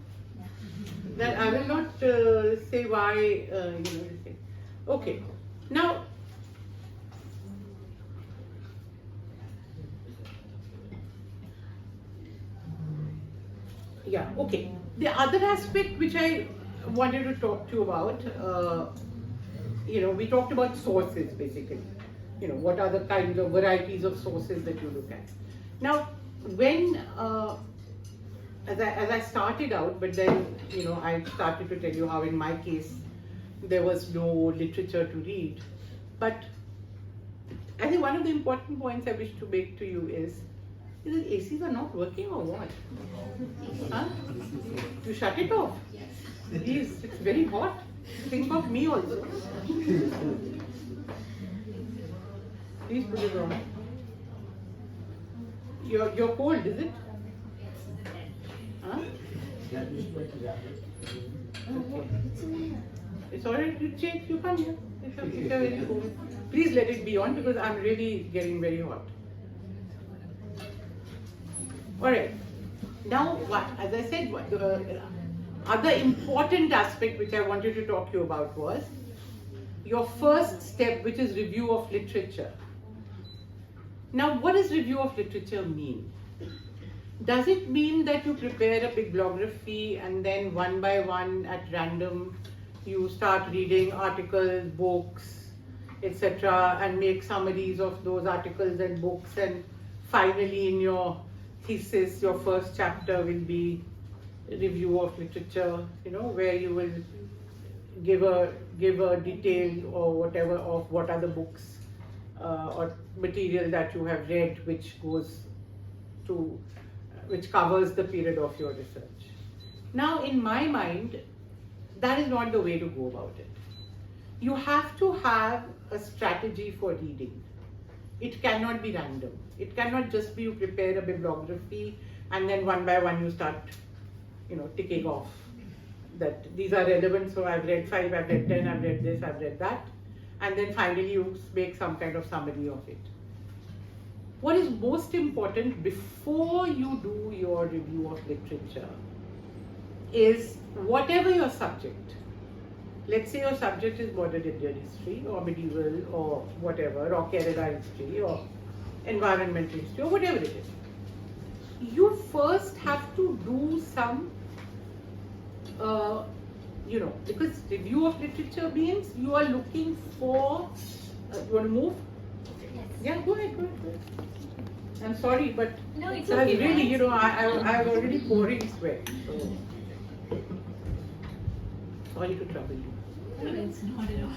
That I will not say why, Okay. Now, Okay, the other aspect which I wanted to talk to you about, we talked about sources basically. What are the kinds of varieties of sources that you look at. Now, when, as I started out, but then, I started to tell you how in my case, there was no literature to read. But I think one of the important points I wish to make to you is that ACs are not working or what? Huh? You shut it off. Please, it's very hot. Think of me also. Please put it on. You're cold, is it? Huh? It's alright, you change, you come here. If you're very cold. Please let it be on because I'm really getting very hot. Alright. Now what? As I said, the other important aspect which I wanted to talk to you about was your first step, which is review of literature. Now, what does review of literature mean? Does it mean that you prepare a bibliography and then one by one at random you start reading articles, books, etc. and make summaries of those articles and books, and finally in your thesis, your first chapter will be a review of literature, where you will give a detail or whatever of what are the books or material that you have read which covers the period of your research. Now, in my mind, that is not the way to go about it. You have to have a strategy for reading. It cannot be random. It cannot just be you prepare a bibliography and then one by one you start, ticking off that these are relevant. So I've read 5, I've read 10, I've read this, I've read that, and then finally you make some kind of summary of it. What is most important before you do your review of literature is whatever your subject. Let's say your subject is modern Indian history or medieval or whatever, or Kerala history or environmental history or whatever it is. You first have to do some, because review of literature means you are looking for, you want to move? Yes. Yeah, go ahead. I'm sorry, but No, it's I okay. really, I'm already pouring sweat. So. Sorry to trouble you. No, it's not at all.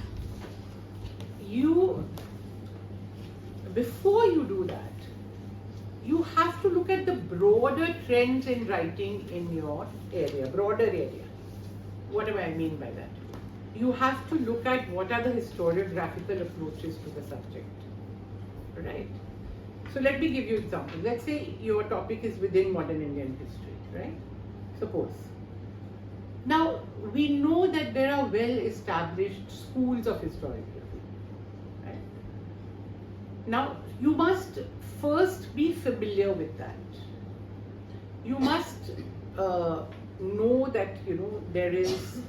Before you do that, you have to look at the broader trends in writing in your area, broader area. What do I mean by that? You have to look at what are the historiographical approaches to the subject, right? So let me give you an example. Let's say your topic is within modern Indian history, right? Suppose. Now, we know that there are well-established schools of historiography, right? Now, you must first be familiar with that. You must know that, there is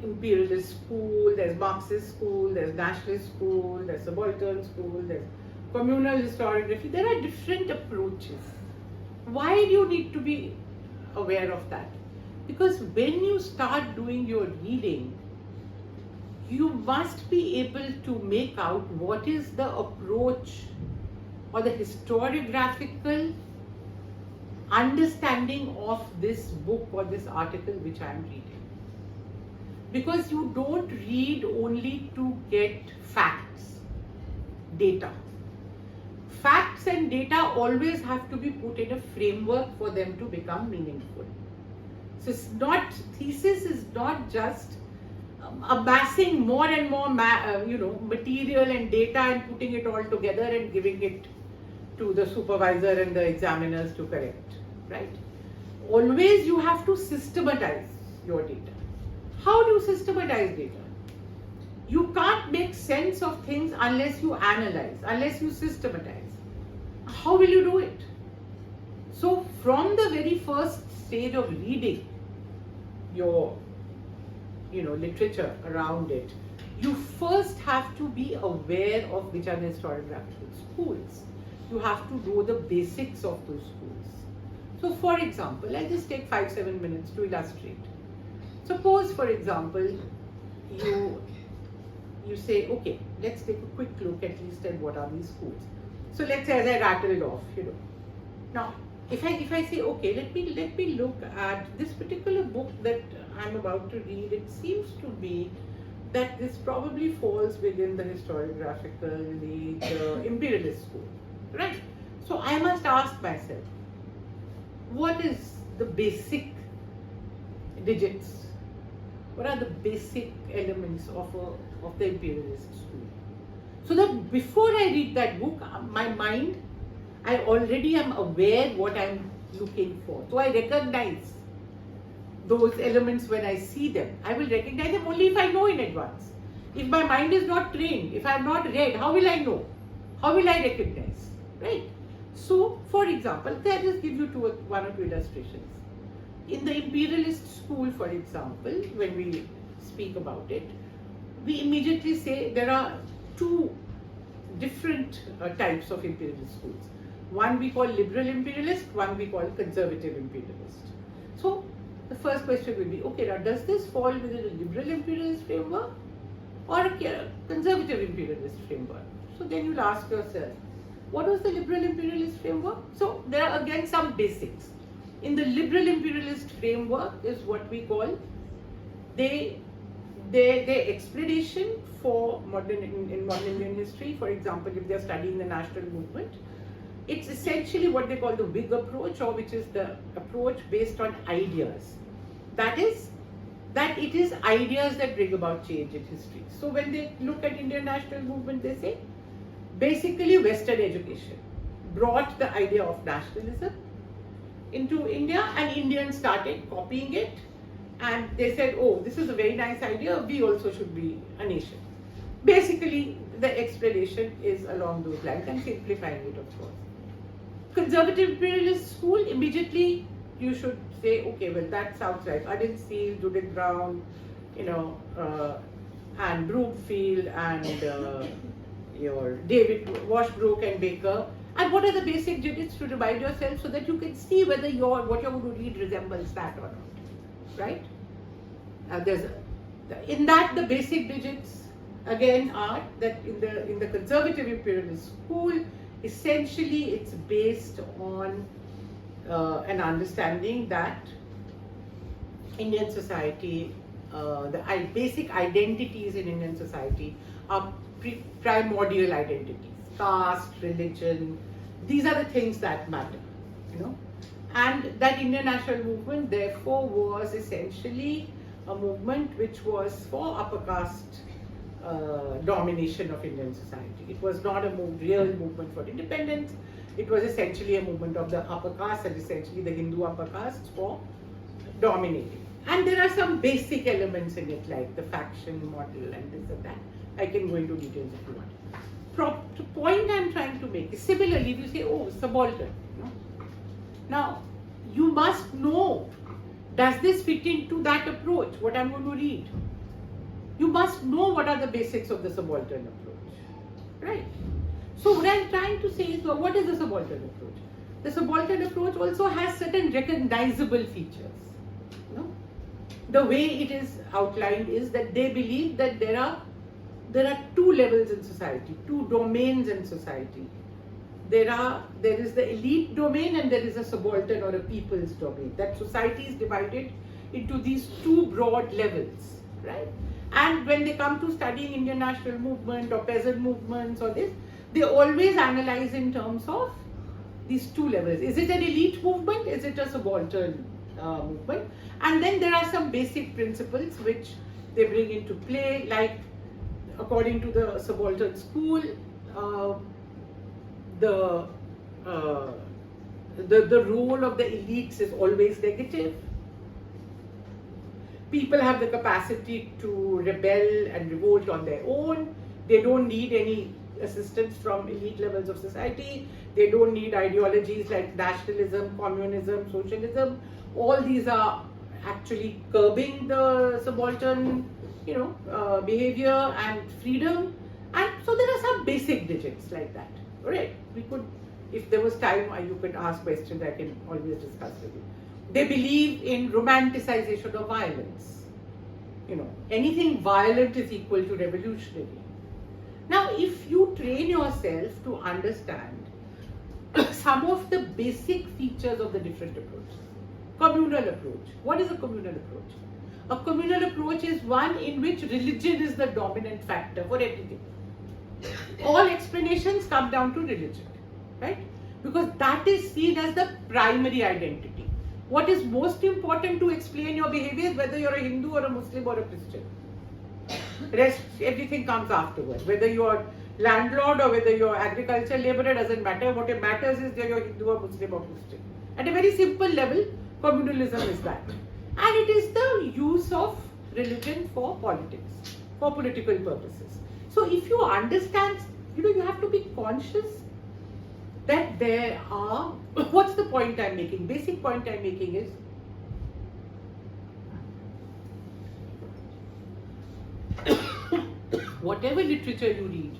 imperialist school, there's Marxist school, there's nationalist school, there's subaltern school, there's communal historiography. There are different approaches. Why do you need to be aware of that? Because when you start doing your reading, you must be able to make out what is the approach or the historiographical understanding of this book or this article which I am reading. Because you don't read only to get facts, data. Facts and data always have to be put in a framework for them to become meaningful. So thesis is not just amassing more and more material and data and putting it all together and giving it to the supervisor and the examiners to correct, right? Always you have to systematize your data. How do you systematize data? You can't make sense of things unless you analyze, unless you systematize. How will you do it? So from the very first stage of reading your literature around it, you first have to be aware of which are the historiographical schools. You have to know the basics of those schools. So for example, I'll just take 5-7 minutes to illustrate. Suppose, for example, you say, okay, let's take a quick look at least at what are these schools. So let's say, as I rattled off, Now, if I say, okay, let me look at this particular book that I'm about to read, it seems to be that this probably falls within the historiographical, the imperialist school, right? So I must ask myself, what is the basic digits? What are the basic elements of the imperialist school? So that before I read that book, my mind, I already am aware what I'm looking for. So I recognize those elements when I see them. I will recognize them only if I know in advance. If my mind is not trained, if I have not read, how will I know? How will I recognize? Right? So, for example, I'll just give you one or two illustrations. In the imperialist school, for example, when we speak about it, we immediately say there are two different types of imperialist schools. One we call liberal imperialist, one we call conservative imperialist. So the first question will be, okay, now does this fall within a liberal imperialist framework or a conservative imperialist framework? So then you'll ask yourself, what was the liberal imperialist framework? So there are again some basics. In the liberal imperialist framework is what we call their explanation for in modern Indian history. For example, if they are studying the national movement, it's essentially what they call the Whig approach, or which is the approach based on ideas. That is, that it is ideas that bring about change in history. So when they look at Indian national movement, they say basically Western education brought the idea of nationalism into India, and Indians started copying it, and they said, oh, this is a very nice idea, we also should be a nation. Basically, the explanation is along those lines. I'm simplifying it, of course. Conservative imperialist school, immediately you should say, okay, well, that sounds right. Adil Steele, Judith Brown, and Broomfield, and your David Washbrook and Baker. And what are the basic digits to remind yourself so that you can see whether what you're going to read resembles that or not, right? In that, the basic digits again are that in the conservative imperialist school, essentially it's based on an understanding that Indian society, the basic identities in Indian society are primordial identities. Caste, religion, these are the things that matter, And that Indian national movement therefore was essentially a movement which was for upper caste domination of Indian society. It was not a real movement for independence. It was essentially a movement of the upper caste, and essentially the Hindu upper caste for dominating. And there are some basic elements in it, like the faction model and this and that. I can go into details if you want. The point I'm trying to make is similarly, if you say, oh, subaltern. Now, you must know, does this fit into that approach, what I'm going to read? You must know what are the basics of the subaltern approach, right? So what I'm trying to say is, well, what is the subaltern approach? The subaltern approach also has certain recognizable features. The way it is outlined is that they believe that there are two levels in society, two domains in society. There is the elite domain and there is a subaltern or a people's domain. That society is divided into these two broad levels, right? And when they come to studying Indian national movement or peasant movements or this, they always analyze in terms of these two levels. Is it an elite movement? Is it a subaltern movement? And then there are some basic principles which they bring into play, like according to the subaltern school, the role of the elites is always negative. People have the capacity to rebel and revolt on their own. They don't need any assistance from elite levels of society. They don't need ideologies like nationalism, communism, socialism. All these are actually curbing the subaltern, behavior and freedom. And so there are some basic digits like that. Alright, we could if there was time, you could ask questions, I can always discuss with you. They believe in romanticization of violence. You know, anything violent is equal to revolutionary. Now, if you train yourself to understand some of the basic features of the different approaches. Communal approach. What is a communal approach? A communal approach is one in which religion is the dominant factor for everything. All explanations come down to religion, right? Because that is seen as the primary identity. What is most important to explain your behavior is whether you're a Hindu or a Muslim or a Christian. Rest, everything comes afterwards. Whether you're landlord or whether you're agricultural laborer, doesn't matter. What it matters is whether you're Hindu or Muslim or Christian. At a very simple level, communalism is that. And it is the use of religion for politics, for political purposes. So if you understand, you have to be conscious that there are, what's the point I'm making? Basic point I'm making is, whatever literature you read,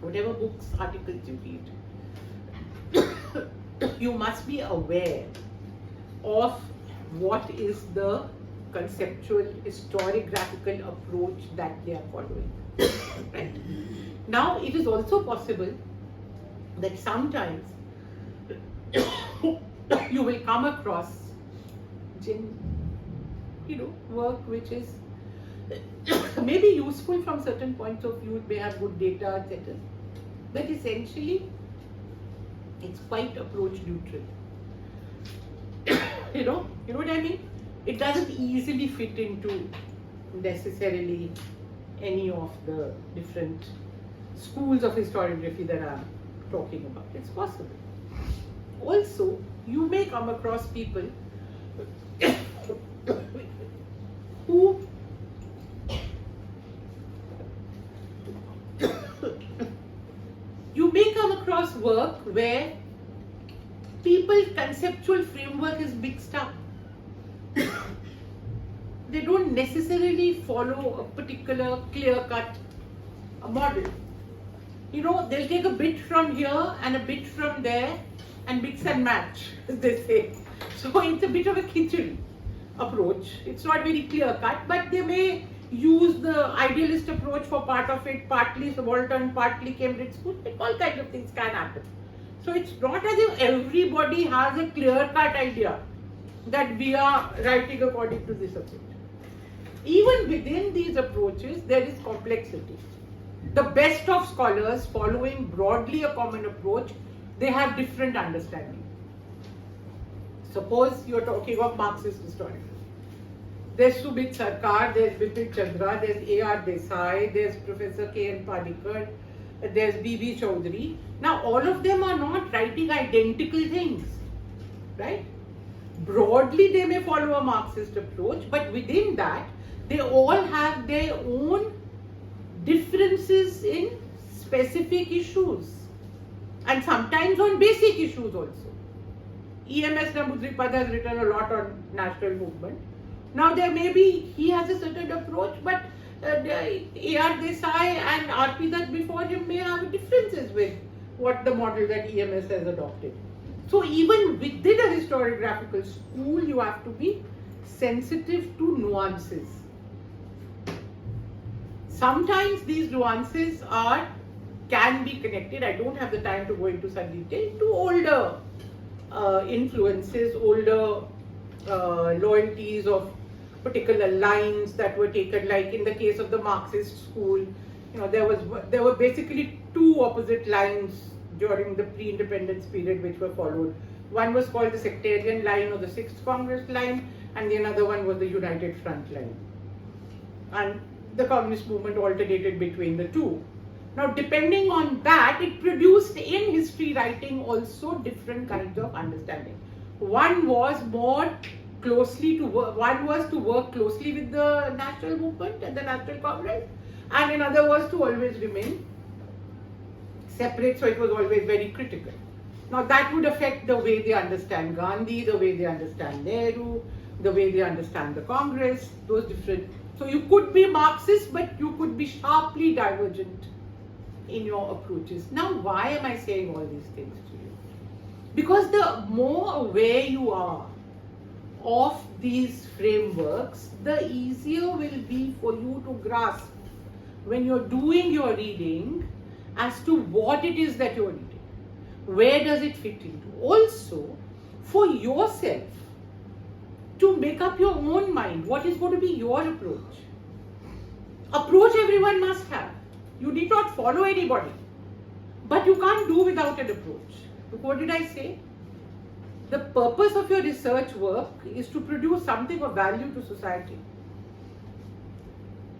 whatever books, articles you read, you must be aware of what is the conceptual, historiographical approach that they are following. Right? Now, it is also possible that sometimes you will come across work which is maybe useful from certain points of view, it may have good data, etc. But essentially, it's quite approach neutral. You know what I mean? It doesn't easily fit into necessarily any of the different schools of historiography that I'm talking about. It's possible. Also, you may come across people who you may come across work where people's conceptual framework is mixed up. They don't necessarily follow a particular clear-cut model. They'll take a bit from here and a bit from there and mix and match, as they say. So it's a bit of a kitchen approach. It's not very clear-cut, but they may use the idealist approach for part of it, partly subaltern, partly Cambridge School. All kinds of things can happen. So it's not as if everybody has a clear-cut idea that we are writing according to this approach. Even within these approaches, there is complexity. The best of scholars following broadly a common approach, they have different understanding. Suppose you're talking of Marxist historiography. There's Subit Sarkar, there's Bipin Chandra, there's A.R. Desai, there's Professor K.N. Panikkar, there's B.B. Chaudhary. Now all of them are not writing identical things, right? Broadly they may follow a Marxist approach, but within that they all have their own differences in specific issues and sometimes on basic issues also. E.M.S. Namboodiripad has written a lot on national movement. Now there may be, he has a certain approach, but A.R. Desai and R.P. Dutt before him may have differences with what the model that EMS has adopted. So even within a historiographical school, you have to be sensitive to nuances. Sometimes these nuances can be connected, I don't have the time to go into some detail, to older influences, older loyalties of particular lines that were taken, like in the case of the Marxist school, there were basically two opposite lines during the pre-independence period which were followed. One was called the sectarian line or the Sixth Congress line, and the another one was the United Front line. And the communist movement alternated between the two. Now, depending on that, it produced in history writing also different kinds of understanding. One was to work closely with the national movement and the National Congress, and another was to always remain separate, so it was always very critical. Now that would affect the way they understand Gandhi, the way they understand Nehru, the way they understand the Congress, those different. So you could be Marxist, but you could be sharply divergent in your approaches. Now why am I saying all these things to you? Because the more aware you are of these frameworks, the easier will be for you to grasp when you're doing your reading as to what it is that you're reading. Where does it fit into? Also, for yourself, to make up your own mind, what is going to be your approach? Approach everyone must have. You need not follow anybody. But you can't do without an approach. Look, what did I say? The purpose of your research work is to produce something of value to society.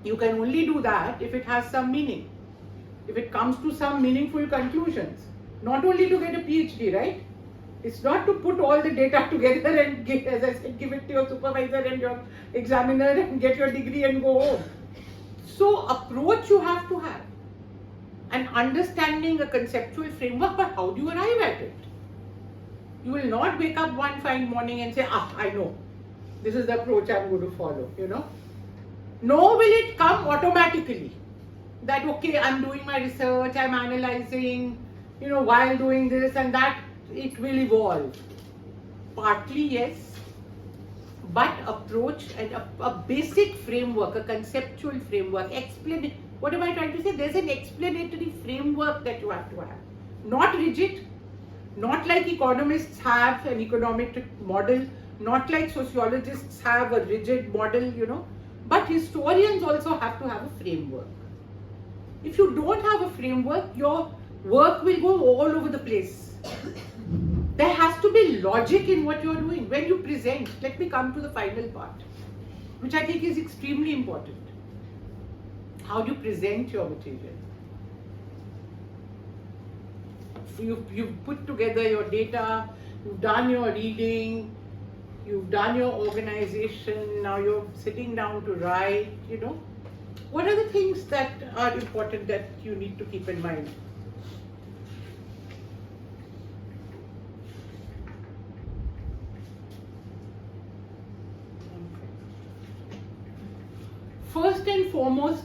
You can only do that if it has some meaning. If it comes to some meaningful conclusions. Not only to get a PhD, right? It's not to put all the data together and give, as I said, give it to your supervisor and your examiner and get your degree and go home. So approach you have to have. And understanding a conceptual framework, but how do you arrive at it? You will not wake up one fine morning and say, I know. This is the approach I'm going to follow, Nor will it come automatically. That, okay, I'm doing my research, I'm analyzing, while doing this and that, it will evolve. Partly, yes. But approach and a basic framework, a conceptual framework, what am I trying to say? There's an explanatory framework that you have to have. Not rigid, not like economists have an economic model, not like sociologists have a rigid model, but historians also have to have a framework. If you don't have a framework, your work will go all over the place. There has to be logic in what you're doing. When you present, let me come to the final part, which I think is extremely important. How do you present your material? You've put together your data, you've done your reading, you've done your organization, now you're sitting down to write, What are the things that are important that you need to keep in mind? First and foremost,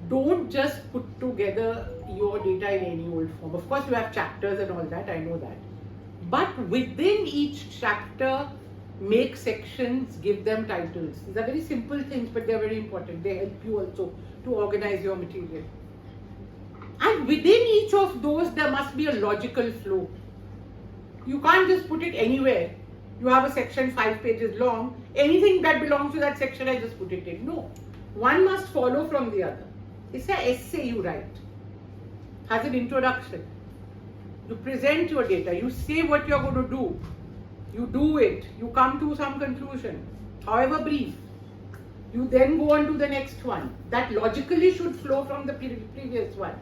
don't just put together your data in any old form. Of course, you have chapters and all that, I know that. But within each chapter, make sections, give them titles. These are very simple things, but they're very important. They help you also to organize your material. And within each of those, there must be a logical flow. You can't just put it anywhere. You have a section 5 pages long. Anything that belongs to that section, I just put it in. No. One must follow from the other. It's an essay you write. Has an introduction. You present your data. You say what you're going to do. You do it. You come to some conclusion, however brief. You then go on to the next one. That logically should flow from the previous one.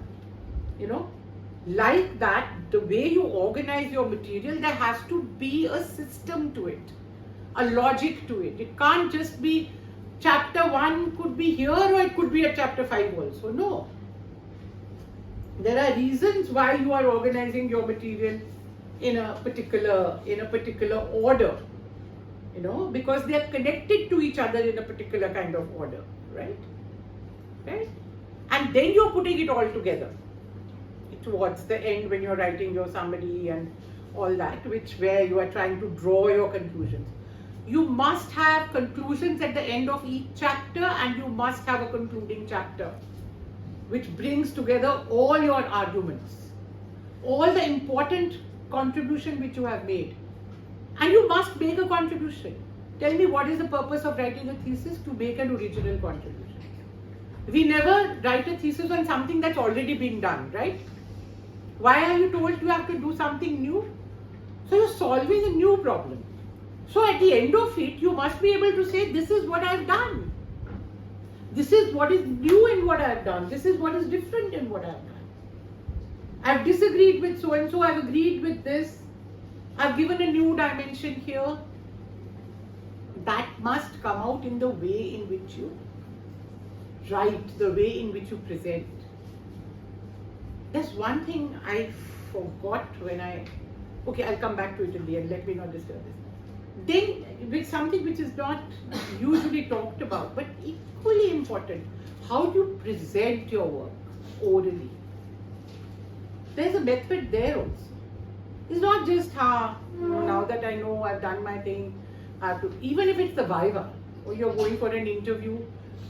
Like that, the way you organize your material, there has to be a system to it, a logic to it. It can't just be chapter 1 could be here or it could be at chapter 5 also. No. There are reasons why you are organizing your material in a particular order, because they are connected to each other in a particular kind of order, right? And then you're putting it all together towards the end when you're writing your summary and all that, where you are trying to draw your conclusions. You must have conclusions at the end of each chapter, and you must have a concluding chapter, which brings together all your arguments, all the important contribution which you have made. And you must make a contribution. Tell me, what is the purpose of writing a thesis? To make an original contribution. We never write a thesis on something that's already been done, right? Why are you told you have to do something new? So you're solving a new problem. So at the end of it, you must be able to say, this is what I've done. This is what is new in what I've done. This is what is different in what I've done. I've disagreed with so and so, I've agreed with this. I've given a new dimension here. That must come out in the way in which you write, the way in which you present. There's one thing I forgot when okay, I'll come back to it in the end, let me not disturb this. Then, with something which is not usually talked about, but equally important, how do you present your work orally? There's a method there also. It's not just, now that I know I've done my thing, I have to, even if it's the Viva, or you're going for an interview,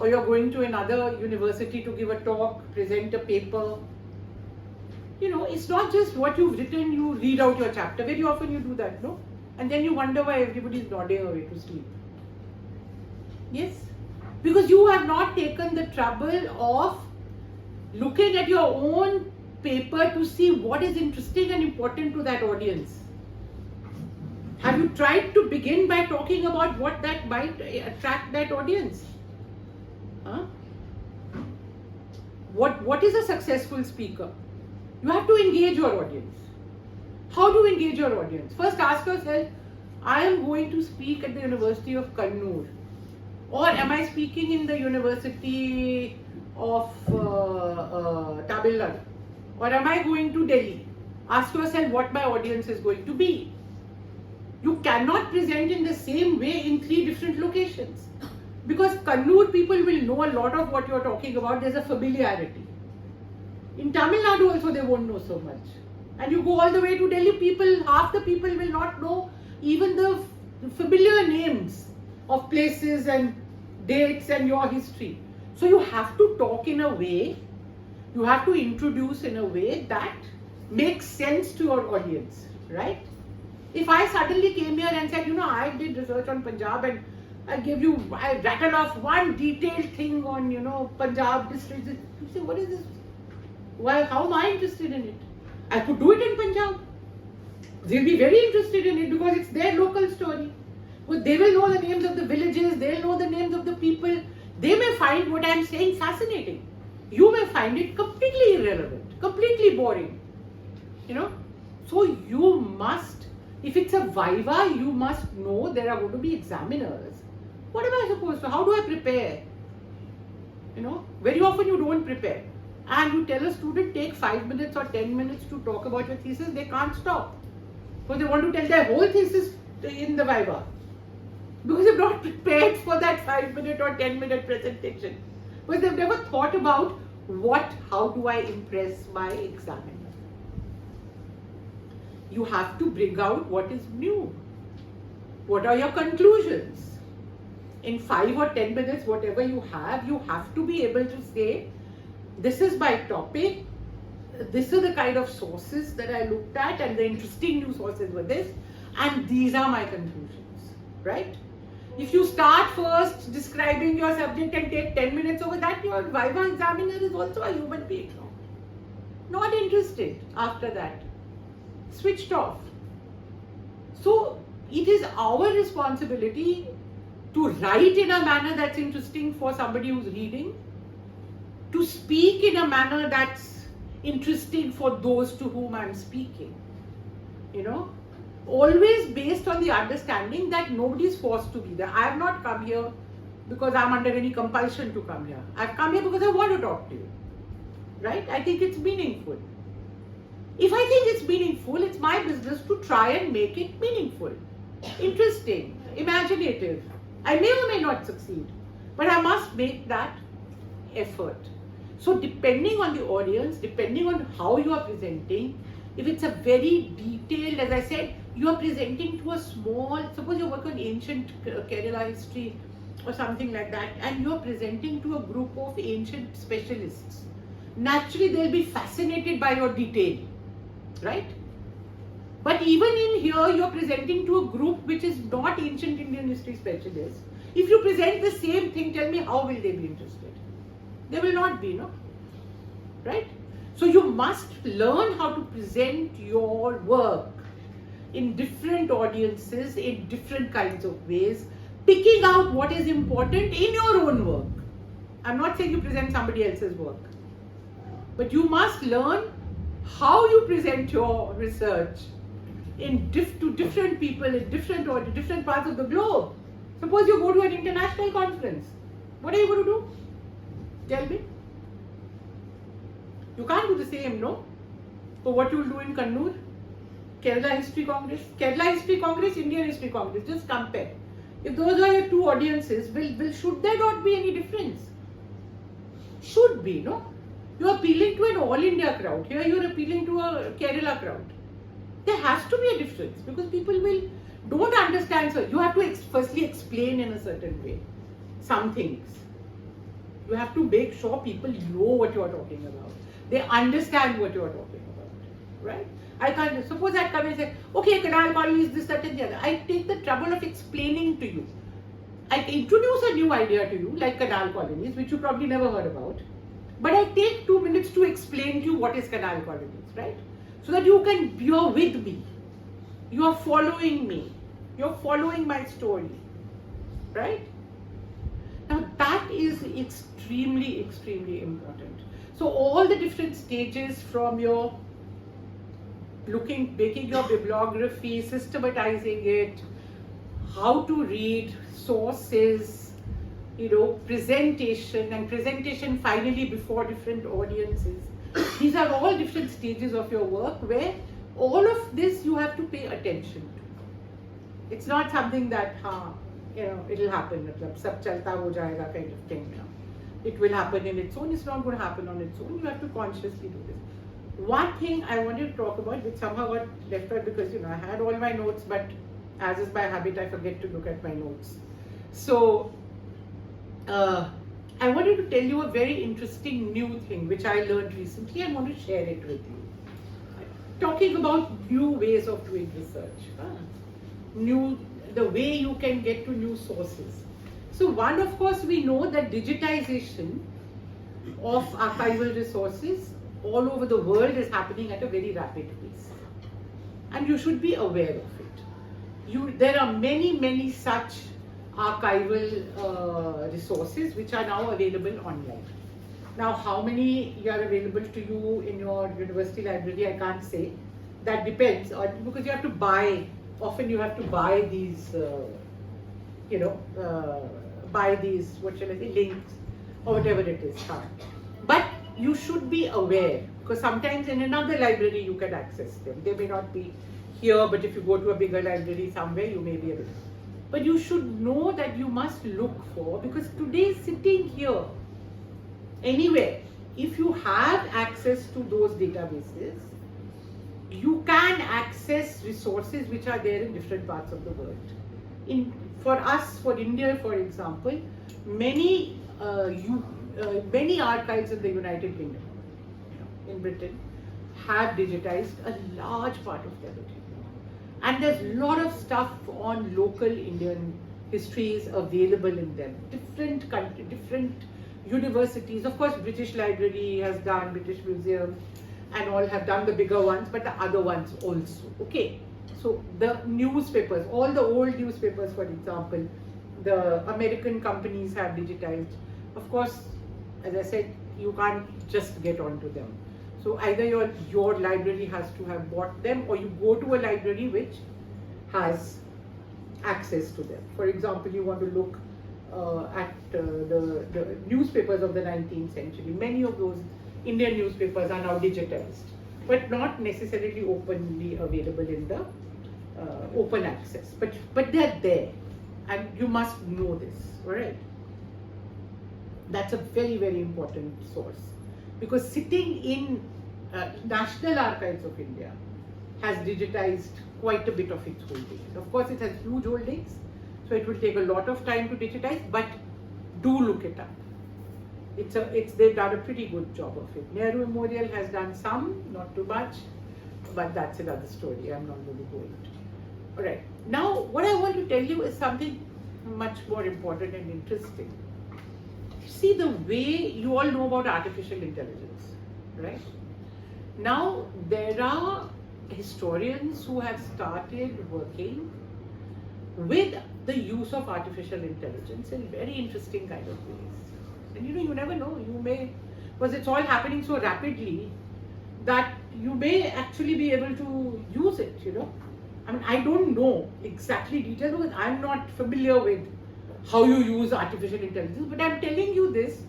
or you're going to another university to give a talk, present a paper. It's not just what you've written, you read out your chapter. Very often you do that, no? And then you wonder why everybody's nodding away to sleep. Yes? Because you have not taken the trouble of looking at your own paper to see what is interesting and important to that audience. Have you tried to begin by talking about what that might attract that audience? What is a successful speaker? You have to engage your audience. How do you engage your audience? First ask yourself, I am going to speak at the University of Kannur, or am I speaking in the University of Tamil Nadu, or am I going to Delhi? Ask yourself what my audience is going to be. You cannot present in the same way in 3 different locations, because Kannur people will know a lot of what you are talking about. There's a familiarity. In Tamil Nadu also they won't know so much. And you go all the way to Delhi, half the people will not know even the familiar names of places and dates and your history. So you have to talk in a way, you have to introduce in a way that makes sense to your audience, right? If I suddenly came here and said, I did research on Punjab and I rattle off one detailed thing on, Punjab districts, you say, what is this? Why, how am I interested in it? I could do it in Punjab. They'll be very interested in it because it's their local story. Well, they will know the names of the villages, they'll know the names of the people. They may find what I'm saying fascinating. You may find it completely irrelevant, completely boring. So you must, if it's a Viva, you must know there are going to be examiners. What am I supposed to, how do I prepare? Very often you don't prepare. And you tell a student, take 5 minutes or 10 minutes to talk about your thesis, they can't stop. Because they want to tell their whole thesis in the Viva. Because they've not prepared for that 5-minute or 10-minute presentation. Because they've never thought about how do I impress my examiner. You have to bring out what is new. What are your conclusions? In 5 or 10 minutes, whatever you have to be able to say, this is my topic, this is the kind of sources that I looked at, and the interesting new sources were this, and these are my conclusions, right? If you start first describing your subject and take 10 minutes over that, your Viva examiner is also a human being, no? Not interested after that, switched off. So it is our responsibility to write in a manner that's interesting for somebody who's reading, to speak in a manner that's interesting for those to whom I'm speaking. Always based on the understanding that nobody is forced to be there. I have not come here because I'm under any compulsion to come here. I've come here because I want to talk to you, right? I think it's meaningful. If I think it's meaningful, it's my business to try and make it meaningful, interesting, imaginative. I may or may not succeed, but I must make that effort. So depending on the audience, depending on how you are presenting, if it's a very detailed, as I said, you are presenting to a small, suppose you work on ancient Kerala history or something like that, and you are presenting to a group of ancient specialists. Naturally, they'll be fascinated by your detail, right? But even in here, you're presenting to a group which is not ancient Indian history specialists. If you present the same thing, tell me how will they be interested? They will not be, no? Right? So you must learn how to present your work in different audiences, in different kinds of ways, picking out what is important in your own work. I'm not saying you present somebody else's work, but you must learn how you present your research to different people in different parts of the globe. Suppose you go to an international conference. What are you going to do? Tell me. You can't do the same, no? For what you will do in Kannur, Kerala History Congress, Indian History Congress, just compare. If those are your two audiences, should there not be any difference? Should be, no? You are appealing to an all India crowd. Here you are appealing to a Kerala crowd. There has to be a difference because people don't understand. So you have to firstly explain in a certain way some things. You have to make sure people know what you are talking about. They understand what you are talking about, right? I can't, suppose I come and say, okay, canal colony is this, that and the other. I take the trouble of explaining to you. I introduce a new idea to you, like canal colonies, which you probably never heard about. But I take 2 minutes to explain to you what is canal colonies, right? So that you're with me. You are following me. You're following my story, right? Now that is extremely, extremely important. So all the different stages from your making your bibliography, systematizing it, how to read, sources, presentation, and presentation finally before different audiences. These are all different stages of your work where all of this you have to pay attention to. It's not something that, it'll happen, sab chalta ho jayega kind of thing. It will happen in its own, it's not going to happen on its own. You have to consciously do this. One thing I wanted to talk about, which somehow got left out because, I had all my notes, but as is my habit, I forget to look at my notes. So, I wanted to tell you a very interesting new thing which I learned recently and want to share it with you. Talking about new ways of doing research, the way you can get to new sources. So one, of course, we know that digitization of archival resources all over the world is happening at a very rapid pace. And you should be aware of it. There are many, many such archival resources which are now available online. Now, how many are available to you in your university library, I can't say. That depends, because you have to buy, often you have to buy these, what shall I say, links, or whatever it is. But you should be aware, because sometimes in another library you can access them. They may not be here, but if you go to a bigger library somewhere, you may be able to. But you should know that you must look for, because today sitting here, anywhere, if you have access to those databases, you can access resources which are there in different parts of the world. For us, for India, for example, many archives in the United Kingdom, in Britain, have digitized a large part of their material. And there's a lot of stuff on local Indian histories available in them. Different countries, different universities. Of course, British Library has done, British Museum, and all have done the bigger ones, but the other ones also. Okay. So the newspapers, all the old newspapers, for example, the American companies have digitized. Of course, as I said, you can't just get onto them. So either your library has to have bought them, or you go to a library which has access to them. For example, you want to look at the newspapers of the 19th century. Many of those Indian newspapers are now digitized, but not necessarily openly available in the open access. But they're there, and you must know this, all right? That's a very, very important source, because sitting in National Archives of India has digitized quite a bit of its holdings. Of course, it has huge holdings, so it will take a lot of time to digitize, but do look it up. They've done a pretty good job of it. Nehru Memorial has done some, not too much, but that's another story. I'm not going to go into it. All right. Now, what I want to tell you is something much more important and interesting. See, the way you all know about artificial intelligence, right? Now, there are historians who have started working with the use of artificial intelligence in very interesting kind of ways. And you never know, because it's all happening so rapidly that you may actually be able to use it, I mean, I don't know exactly details because I'm not familiar with how you use artificial intelligence, but I'm telling you this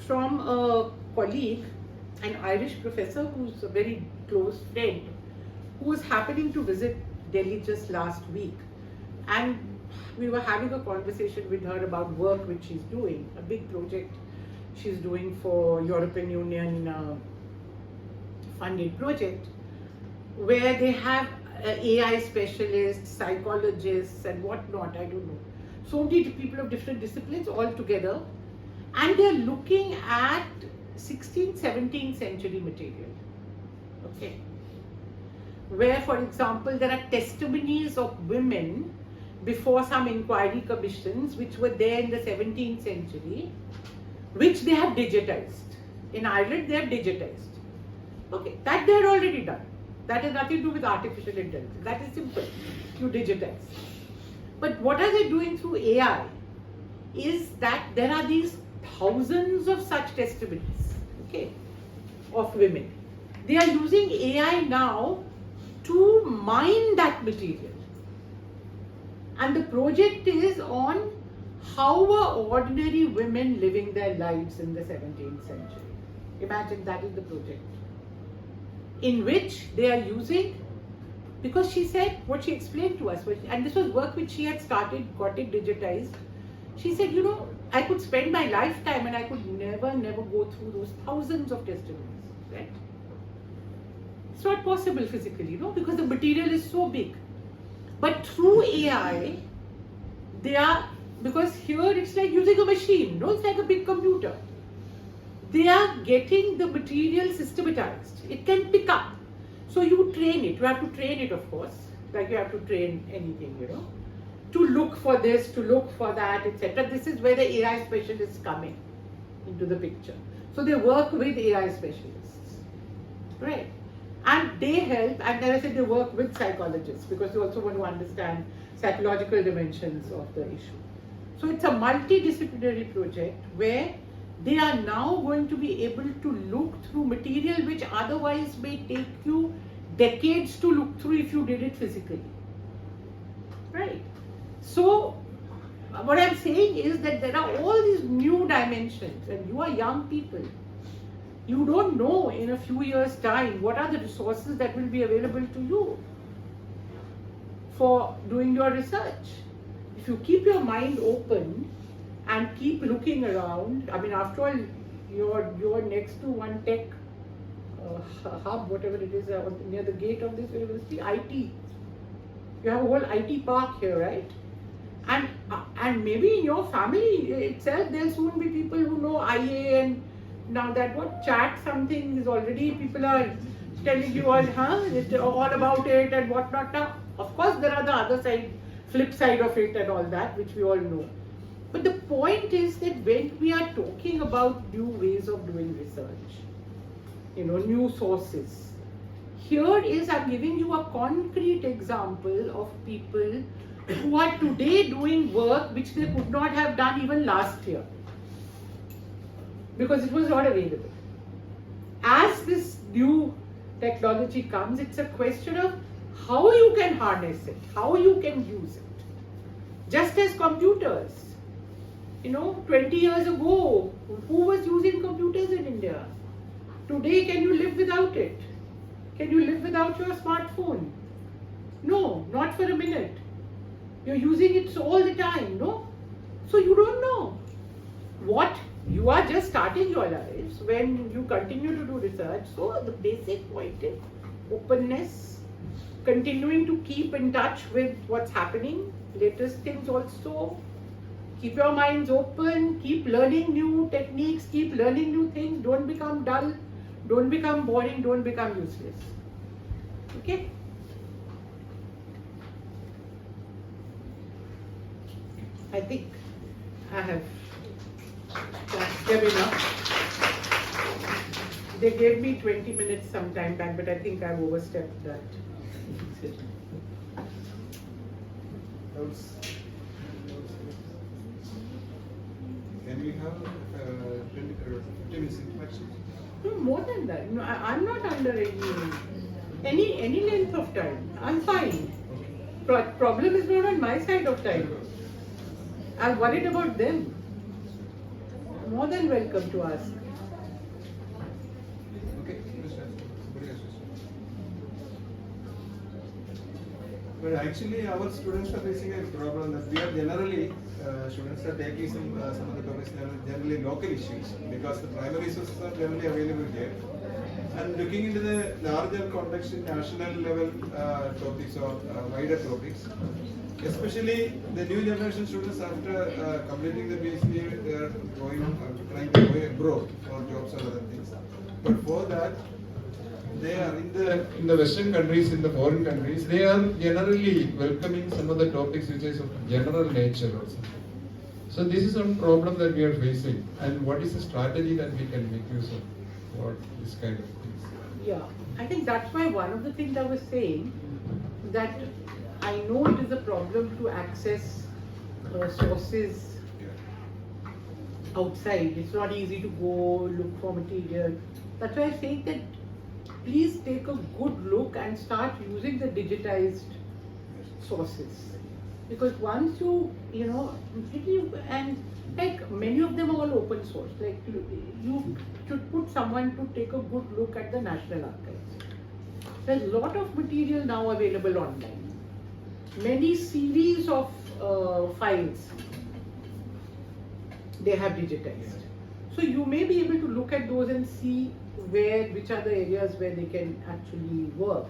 from a colleague, an Irish professor who's a very close friend, who was happening to visit Delhi just last week. And we were having a conversation with her about work which she's doing, a big project she's doing for European Union funded project, where they have AI specialists, psychologists, and whatnot. I don't know. So many people of different disciplines all together, and they're looking at 16th, 17th century material. Okay. Where, for example, there are testimonies of women before some inquiry commissions which were there in the 17th century, which they have digitized. In Ireland, they have digitized. Okay, that they had already done. That has nothing to do with artificial intelligence. That is simple. You digitize. But what are they doing through AI is that there are these thousands of such testimonies, okay, of women. They are using AI now to mine that material. And the project is on how were ordinary women living their lives in the 17th century. Imagine that is the project. In which they are using, because she said, what she explained to us, and this was work which she had started, got it digitized. She said, you know, I could spend my lifetime and I could never go through those thousands of testimonies, right? It's not possible physically, no, because the material is so big. But through AI, they are, because here it's like using a machine, no, it's like a big computer. They are getting the material systematized. It can pick up. So you train it. You have to train it, of course, like you have to train anything, you know, to look for this, to look for that, etc. This is where the AI specialists come into the picture. So they work with AI specialists, right? And they help, and as I said, they work with psychologists because they also want to understand psychological dimensions of the issue. So it's a multidisciplinary project where they are now going to be able to look through material which otherwise may take you decades to look through if you did it physically. Right? So, what I'm saying is that there are all these new dimensions, and you are young people. You don't know in a few years' time what are the resources that will be available to you for doing your research. If you keep your mind open and keep looking around, I mean, after all, you're next to one tech hub, whatever it is, near the gate of this university, IT. You have a whole IT park here, right? And maybe in your family itself, there'll soon be people who know IA, and now that what chat something is already, people are telling you all about it and whatnot. Now, of course, there are the other side, flip side of it and all that, which we all know. But the point is that when we are talking about new ways of doing research, you know, new sources, here is, I'm giving you a concrete example of people who are today doing work which they could not have done even last year because it was not available. As this new technology comes, it's a question of how you can harness it, how you can use it. Just as computers, you know, 20 years ago, who was using computers in India? Today, can you live without it? Can you live without your smartphone? No, not for a minute. You're using it all the time, no? So you don't know what, you are just starting your lives when you continue to do research. So the basic point is openness, continuing to keep in touch with what's happening, latest things also. Keep your minds open, keep learning new techniques, keep learning new things, don't become dull, don't become boring, don't become useless. Okay? I think I have them enough. They gave me 20 minutes some time back, but I think I've overstepped that. Can we have 20 or 15 minutes interaction? No, more than that. No, I'm not under any length of time. I'm fine. Problem is not on my side of time. I'm worried about them. More than welcome to ask. Okay, somebody else. But actually, our students are facing a problem that we are generally students are taking some of the topics that are generally local issues because the primary sources are generally available here. And looking into the larger context in national level topics or wider topics, especially the new generation students after completing the PhD, they are trying to go abroad for jobs or other things. But for that, they are in the Western countries, in the foreign countries, they are generally welcoming some of the topics which is of general nature also. So this is one problem that we are facing, and what is the strategy that we can make use of for this kind of things? Yeah, I think that's why one of the things I was saying, that I know it is a problem to access sources outside. It's not easy to go look for material. That's why I say that please take a good look and start using the digitized sources. Because once you and like many of them are all open source. Like you should put someone to take a good look at the National Archives. There's a lot of material now available online. Many series of files they have digitized. So you may be able to look at those and see which are the areas where they can actually work.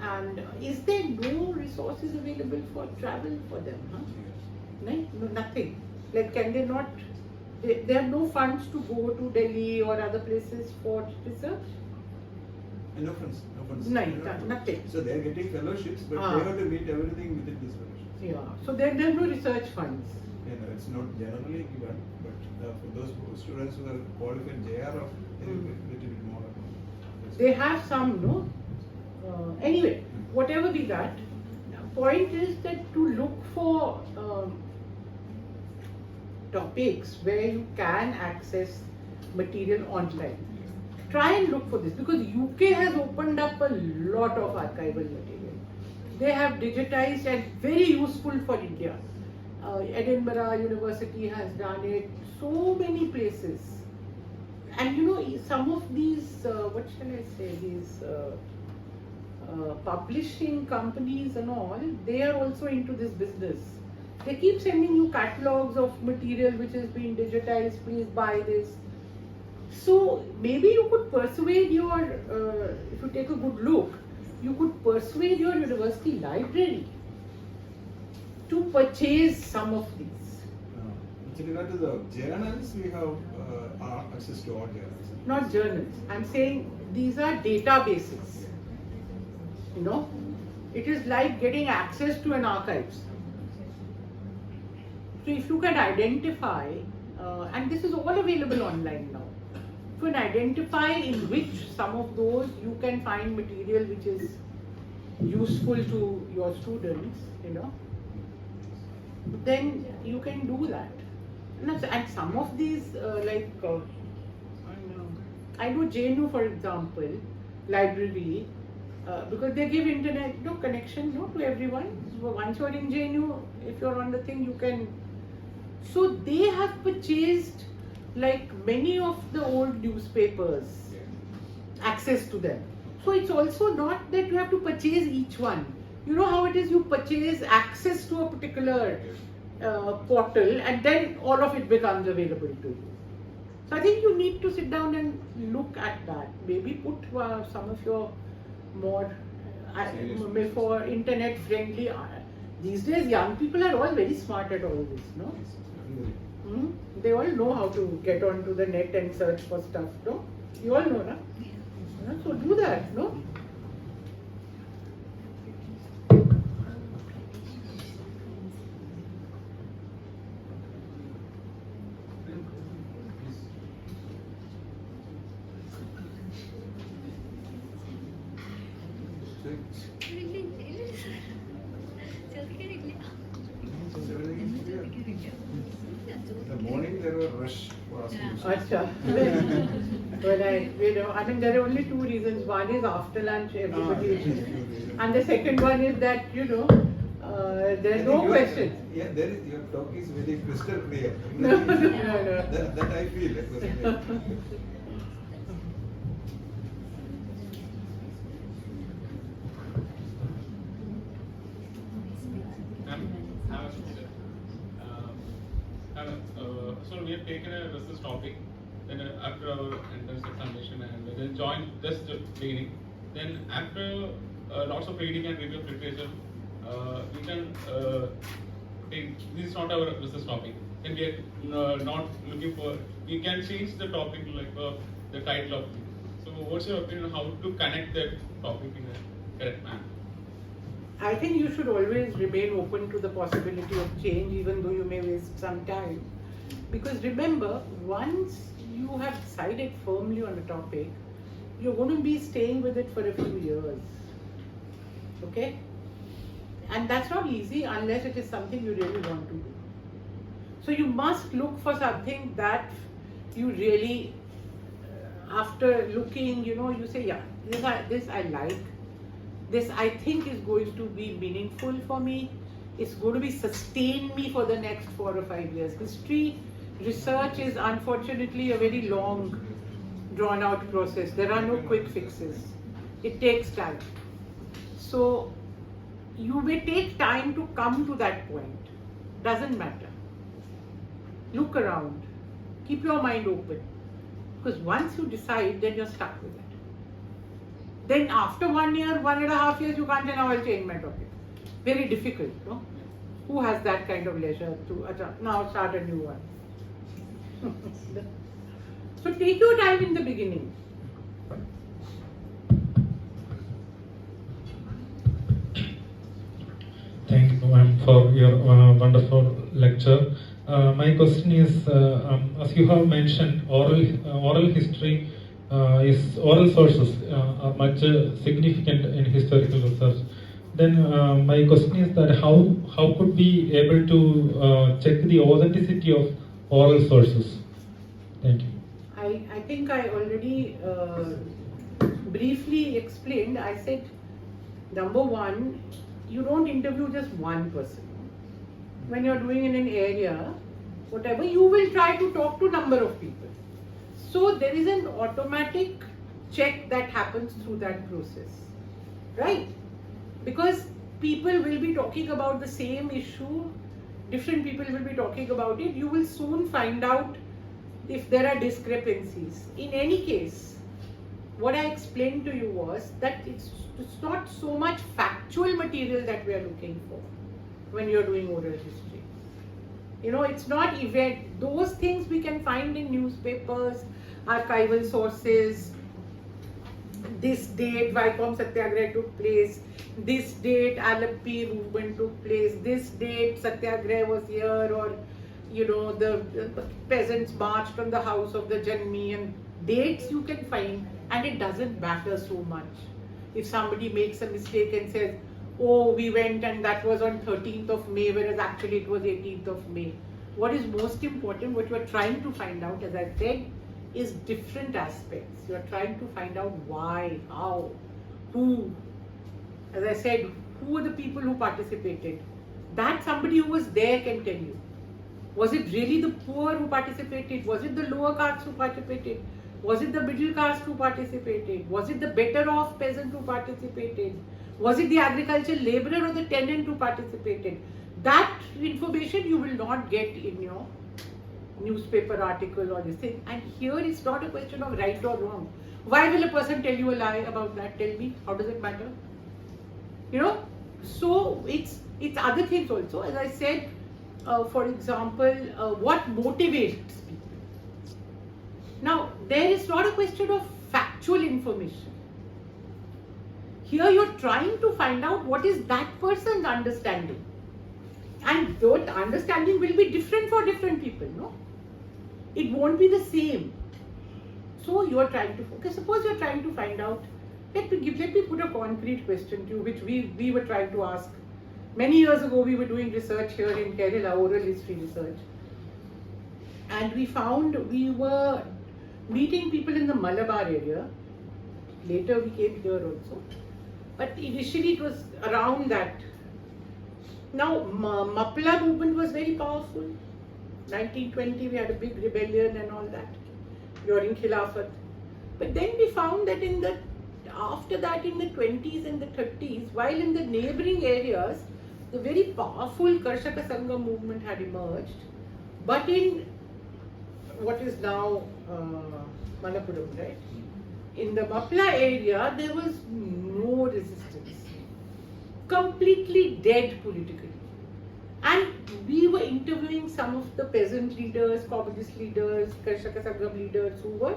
And is there no resources available for travel for them? No, nothing. Like can they not, they have no funds to go to Delhi or other places for research? And no funds. Nothing. So they are getting fellowships, but they have to meet everything within these fellowships. Yeah, so there are no research funds. It's not generally given, but for those students who are qualified JR, they will get a little bit more. They have some, no? Anyway, whatever be that, point is that to look for topics where you can access material online. Try and look for this because UK has opened up a lot of archival material. They have digitized and very useful for India. Edinburgh University has done it, so many places. And some of these, what shall I say, these publishing companies and all, they are also into this business. They keep sending you catalogs of material which has been digitized, please buy this. So maybe you could persuade your, if you take a good look, you could persuade your university library to purchase some of these. With regard to the journals, we have access to all journals. Not journals. I'm saying these are databases. It is like getting access to an archives. So if you can identify, and this is all available online now, if you can identify in which some of those you can find material which is useful to your students, then you can do that. And some of these, I know JNU, for example, library, because they give internet connection to everyone. So once you're in JNU, if you're on the thing, you can. So they have purchased like many of the old newspapers, access to them. So it's also not that you have to purchase each one. You know how it is, you purchase access to a particular portal and then all of it becomes available to you. So I think you need to sit down and look at that. Maybe put some of your more for internet friendly. These days young people are all very smart at all this, no? They all know how to get onto the net and search for stuff, no? You all know, no? So do that, no? In the morning there were rush for asking. Acha. Well, I mean, there are only two reasons. One is after lunch, everybody is. And the second one is that, there are no questions. Yeah, your talk is very crystal clear. No. That I feel. after our entrance examination and then joined just the beginning. Then after lots of reading and review of literature, we can take, this is not our research topic. Then we are not looking for, we can change the topic like the title of it. So what's your opinion on how to connect that topic in a correct manner? I think you should always remain open to the possibility of change, even though you may waste some time. Because remember, once you have decided firmly on a topic, you're going to be staying with it for a few years. Okay? And that's not easy unless it is something you really want to do. So you must look for something that you really, after looking, you say, yeah, this I like. This I think is going to be meaningful for me. It's going to be sustain me for the next 4 or 5 years. History research is unfortunately a very long, drawn out process. There are no quick fixes. It takes time. So you may take time to come to that point. Doesn't matter. Look around. Keep your mind open. Because once you decide, then you're stuck with it. Then after 1 year, 1.5 years, you can't say, now I'll change my topic. Very difficult, no? Who has that kind of leisure to now start a new one? So take your time in the beginning. Thank you, ma'am, for your wonderful lecture. My question is, as you have mentioned, oral history oral sources are much significant in historical research. Then my question is that how could we able to check the authenticity of oral sources? Thank you. I think I already briefly explained. I said, number one, you don't interview just one person. When you're doing in an area, whatever, you will try to talk to a number of people. So there is an automatic check that happens through that process, right? Because people will be talking about the same issue, different people will be talking about it. You will soon find out if there are discrepancies. In any case, what I explained to you was that it's not so much factual material that we are looking for when you're doing oral history. It's not event. Those things we can find in newspapers, archival sources. This date Vaikom Satyagraha took place. This date Alappi movement took place. This date Satyagraha was here, or the peasants marched on the house of the Janmi, and dates you can find, and it doesn't matter so much. If somebody makes a mistake and says, oh, we went and that was on 13th of May, whereas actually it was 18th of May. What is most important, what you are trying to find out, as I said, is different aspects. You are trying to find out why, how, who. As I said, who are the people who participated? That somebody who was there can tell you. Was it really the poor who participated? Was it the lower caste who participated? Was it the middle caste who participated? Was it the better off peasant who participated? Was it the agricultural laborer or the tenant who participated? That information you will not get in your newspaper article or this thing. And here it's not a question of right or wrong. Why will a person tell you a lie about that? Tell me, how does it matter? So it's other things also. As I said, for example, what motivates people. Now, there is not a question of factual information. Here you're trying to find out what is that person's understanding. And that understanding will be different for different people, no? It won't be the same. So you are trying to focus. Suppose you're trying to find out, let me put a concrete question to you, which we were trying to ask. Many years ago, we were doing research here in Kerala, oral history research. And we found we were meeting people in the Malabar area. Later we came here also. But initially it was around that. Now, Mappila movement was very powerful. 1920 we had a big rebellion and all that during Khilafat. But then we found that after that in the 20s and the 30s, while in the neighboring areas, the very powerful Karshaka Sangha movement had emerged. But in what is now Malappuram, right? In the Mapla area, there was no resistance. Completely dead politically. And we were interviewing some of the peasant leaders, communist leaders, Karshaka Sangam leaders who were,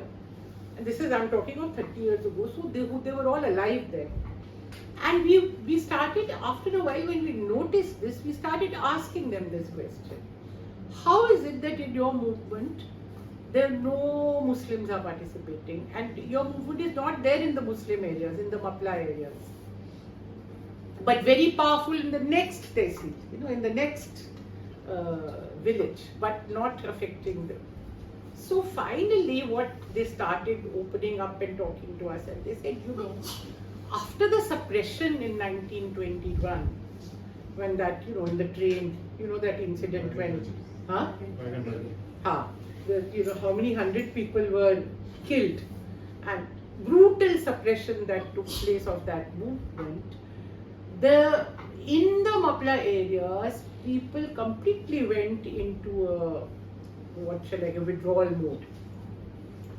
and this is, I'm talking of 30 years ago, so they were all alive then. And we started, after a while when we noticed this, we started asking them this question. How is it that in your movement, there are no Muslims are participating, and your movement is not there in the Muslim areas, in the Mapla areas, but very powerful in the next tehsil, in the next village, but not affecting them. So finally what they started opening up and talking to us, and they said, after the suppression in 1921, when that, in the train, that incident when, how many 100 people were killed, and brutal suppression that took place of that movement, in the Mapla areas, people completely went into a withdrawal mode.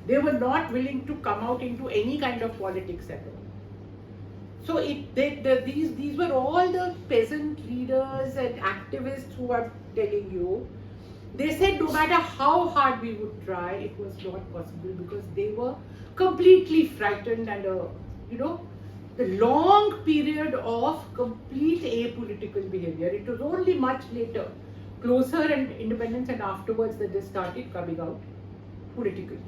They were not willing to come out into any kind of politics at all. So these were all the peasant leaders and activists who are telling you. They said no matter how hard we would try, it was not possible because they were completely frightened and the long period of complete apolitical behavior. It was only much later, closer and independence and afterwards, that they started coming out politically.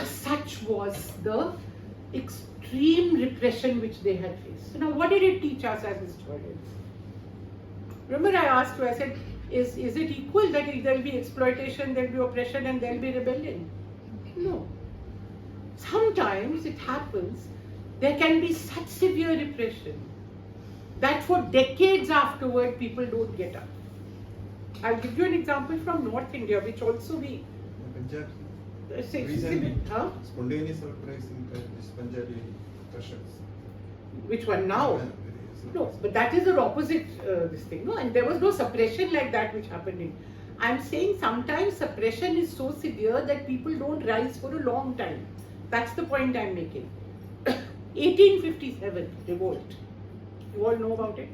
Such was the extreme repression which they had faced. So now what did it teach us as historians? Remember I asked you, I said, is it equal that there will be exploitation, there will be oppression and there will be rebellion? No. Sometimes it happens, there can be such severe repression that for decades afterward people don't get up. I'll give you an example from North India, which also we... Punjab. Recently, Spontaneous uprising this Punjabi Russians. Which one now? No, but that is the opposite this thing, no? And there was no suppression like that which happened in. I'm saying sometimes suppression is so severe that people don't rise for a long time. That's the point I'm making. 1857 revolt. You all know about it?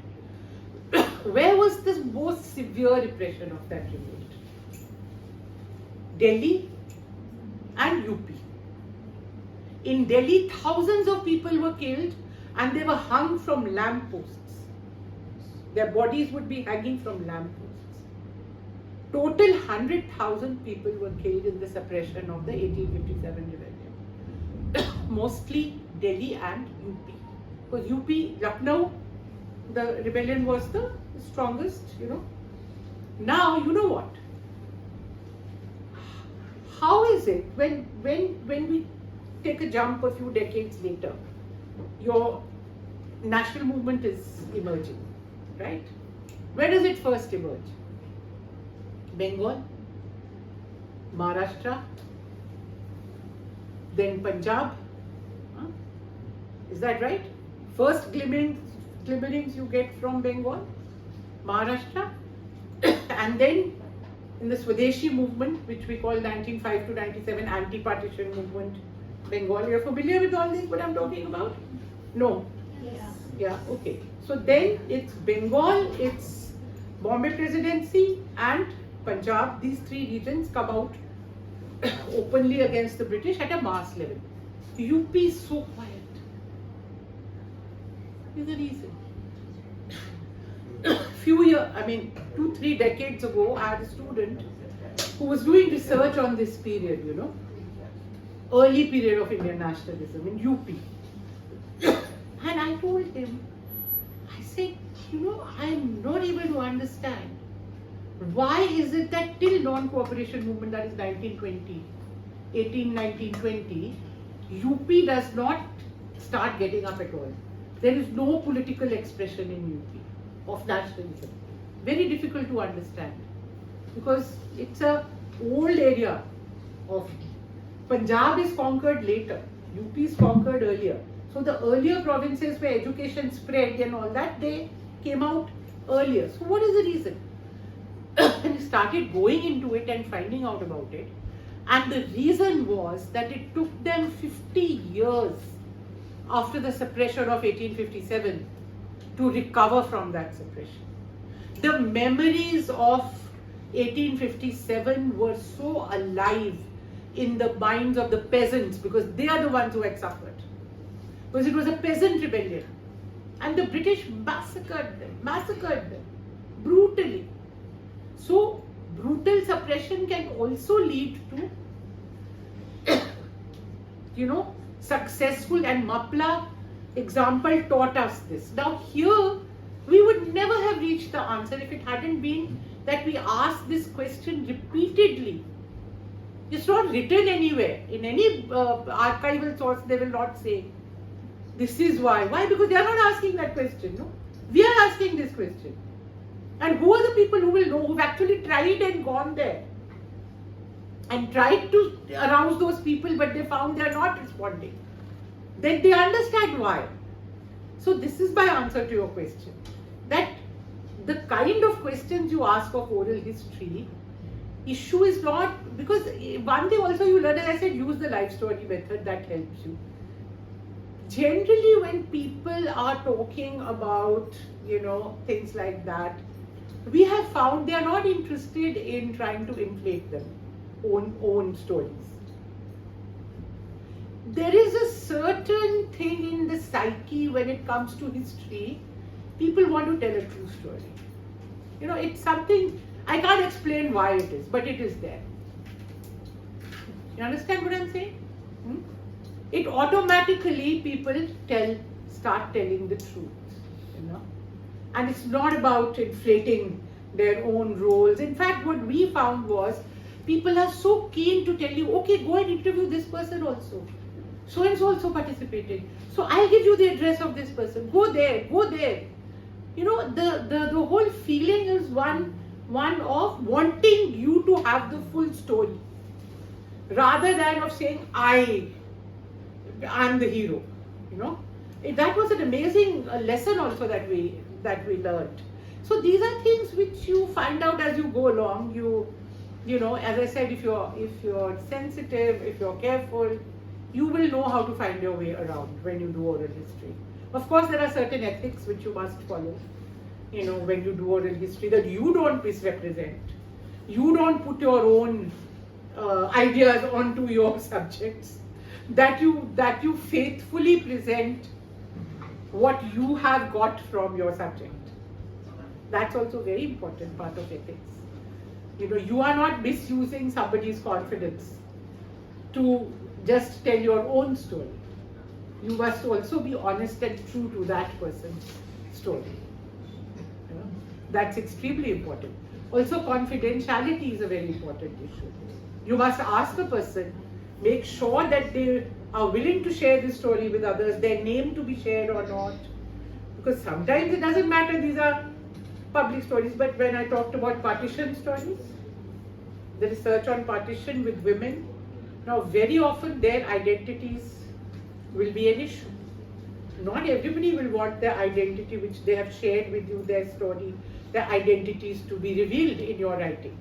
Where was the most severe repression of that revolt? Delhi and UP. In Delhi, thousands of people were killed and they were hung from lamp posts. Their bodies would be hanging from lamp posts. Total 100,000 people were killed in the suppression of the 1857 rebellion. Mostly Delhi and UP. Because UP, Lucknow, the rebellion was the strongest, Now, you know what? How is it when we take a jump a few decades later, your national movement is emerging, right? Where does it first emerge? Bengal, Maharashtra, then Punjab. Is that right? First glimmerings you get from Bengal, Maharashtra, and then in the Swadeshi movement, which we call 1905 to 97 anti-partition movement, Bengal. You're familiar with all this, what I'm talking about? No? Yes. Yeah, okay. So then it's Bengal, it's Bombay Presidency and Punjab. These three regions come out openly against the British at a mass level. UP is so quiet. Is the reason. 2-3 decades ago, I had a student who was doing research on this period, early period of Indian nationalism in UP. And I told him, I said, I'm not able to understand why is it that till non-cooperation movement, that is 1920, UP does not start getting up at all. There is no political expression in UP of nationalism. Very difficult to understand because it's a old area of Punjab is conquered later, UP is conquered earlier. So the earlier provinces where education spread and all that, they came out earlier. So what is the reason? And he started going into it and finding out about it. And the reason was that it took them 50 years after the suppression of 1857 to recover from that suppression. The memories of 1857 were so alive in the minds of the peasants because they are the ones who had suffered. Because it was a peasant rebellion. And the British massacred them brutally. So, brutal suppression can also lead to, successful, and Mapla example taught us this. Now here, we would never have reached the answer if it hadn't been that we asked this question repeatedly. It's not written anywhere. In any archival source, they will not say, this is why. Why? Because they are not asking that question. No? We are asking this question. And who are the people who will know, who've actually tried and gone there? And tried to arouse those people, but they found they are not responding. Then they understand why. So this is my answer to your question. That the kind of questions you ask of oral history, issue is not, because one thing also you learn, as I said, use the life story method, that helps you. Generally when people are talking about, things like that, we have found they are not interested in trying to inflate them, own stories. There is a certain thing in the psyche when it comes to history, people want to tell a true story. It's something, I can't explain why it is, but it is there. You understand what I'm saying? It automatically people start telling the truth, And it's not about inflating their own roles. In fact, what we found was people are so keen to tell you, okay, go and interview this person also. So and so also participated. So I'll give you the address of this person. Go there, go there. The whole feeling is one of wanting you to have the full story, rather than of saying I'm the hero. That was an amazing lesson also that we learned. So these are things which you find out as you go along. As I said, if you're sensitive, if you're careful, you will know how to find your way around when you do oral history. Of course, there are certain ethics which you must follow. When you do oral history, that you don't misrepresent. You don't put your own ideas onto your subjects. That you faithfully present what you have got from your subject. That's also a very important part of ethics. You are not misusing somebody's confidence to just tell your own story. You must also be honest and true to that person's story. That's extremely important. Also, confidentiality is a very important issue. You must ask the person, make sure that they are willing to share this story with others, their name to be shared or not. Because sometimes it doesn't matter, these are public stories, but when I talked about partition stories, the research on partition with women, now very often their identities will be an issue. Not everybody will want their identity which they have shared with you, their story, their identities to be revealed in your writing.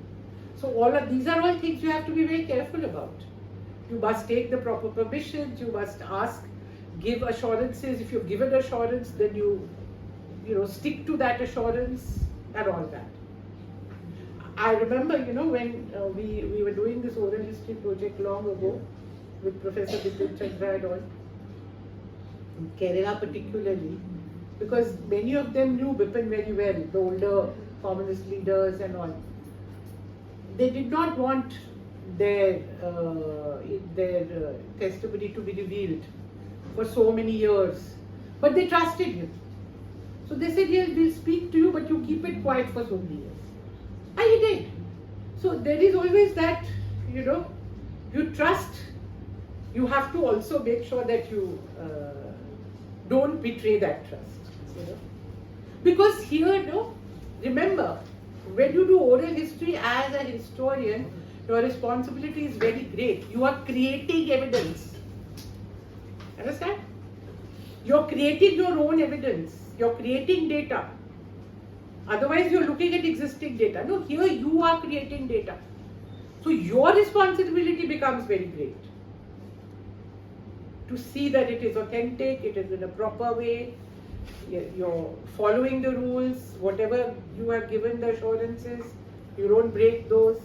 So these are all things you have to be very careful about. You must take the proper permissions, you must ask, give assurances. If you've given assurance, then you stick to that assurance and all that. I remember, when we were doing this oral history project long ago with Professor Bipin Chandra and all, in Kerala particularly, because many of them knew Bipin very well, the older communist leaders and all. They did not want their testimony to be revealed for so many years, but they trusted him. So they said, yes, we'll speak to you, but you keep it quiet for so many years. And he did. So there is always that, you trust. You have to also make sure that you don't betray that trust. Because here, remember, when you do oral history as a historian, your responsibility is very great. You are creating evidence. Understand? You're creating your own evidence. You're creating data. Otherwise, you're looking at existing data. No, here you are creating data. So your responsibility becomes very great to see that it is authentic, it is in a proper way, you're following the rules, whatever you have given the assurances, you don't break those.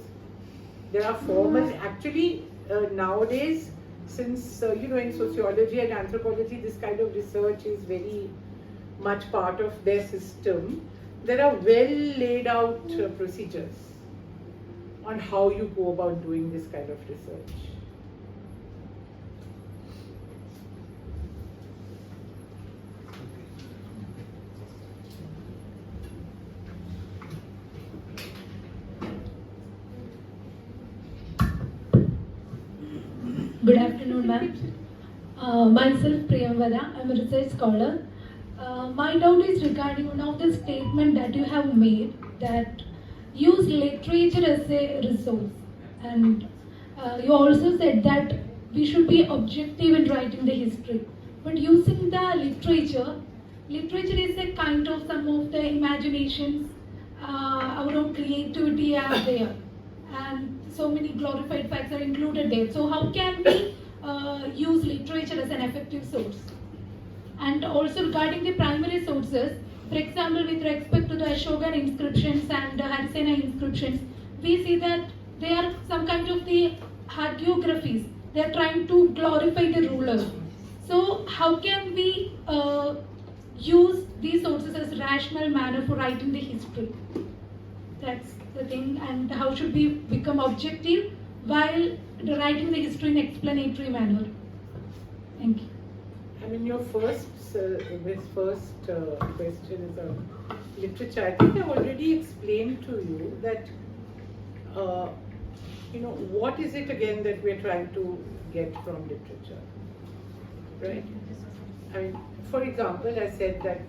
There are formal, actually nowadays, since in sociology and anthropology this kind of research is very much part of their system, there are well laid out procedures on how you go about doing this kind of research. Good afternoon, ma'am. Myself, Priyamvada. I'm a research scholar. My doubt is regarding one of the statement that you have made that use literature as a resource, and you also said that we should be objective in writing the history. But using the literature is a kind of some of the imaginations, our own creativity are there, and so many glorified facts are included there. So how can we use literature as an effective source? And also regarding the primary sources, for example, with respect to the Ashokan inscriptions and Harisena inscriptions, we see that they are some kind of the hagiographies. They are trying to glorify the rulers. So how can we use these sources as rational manner for writing the history? That's the thing. And how should we become objective while writing the history in explanatory manner? Thank you. I mean, your first question is on literature. I think I've already explained to you that, what is it again that we're trying to get from literature, right? I mean, for example, I said that,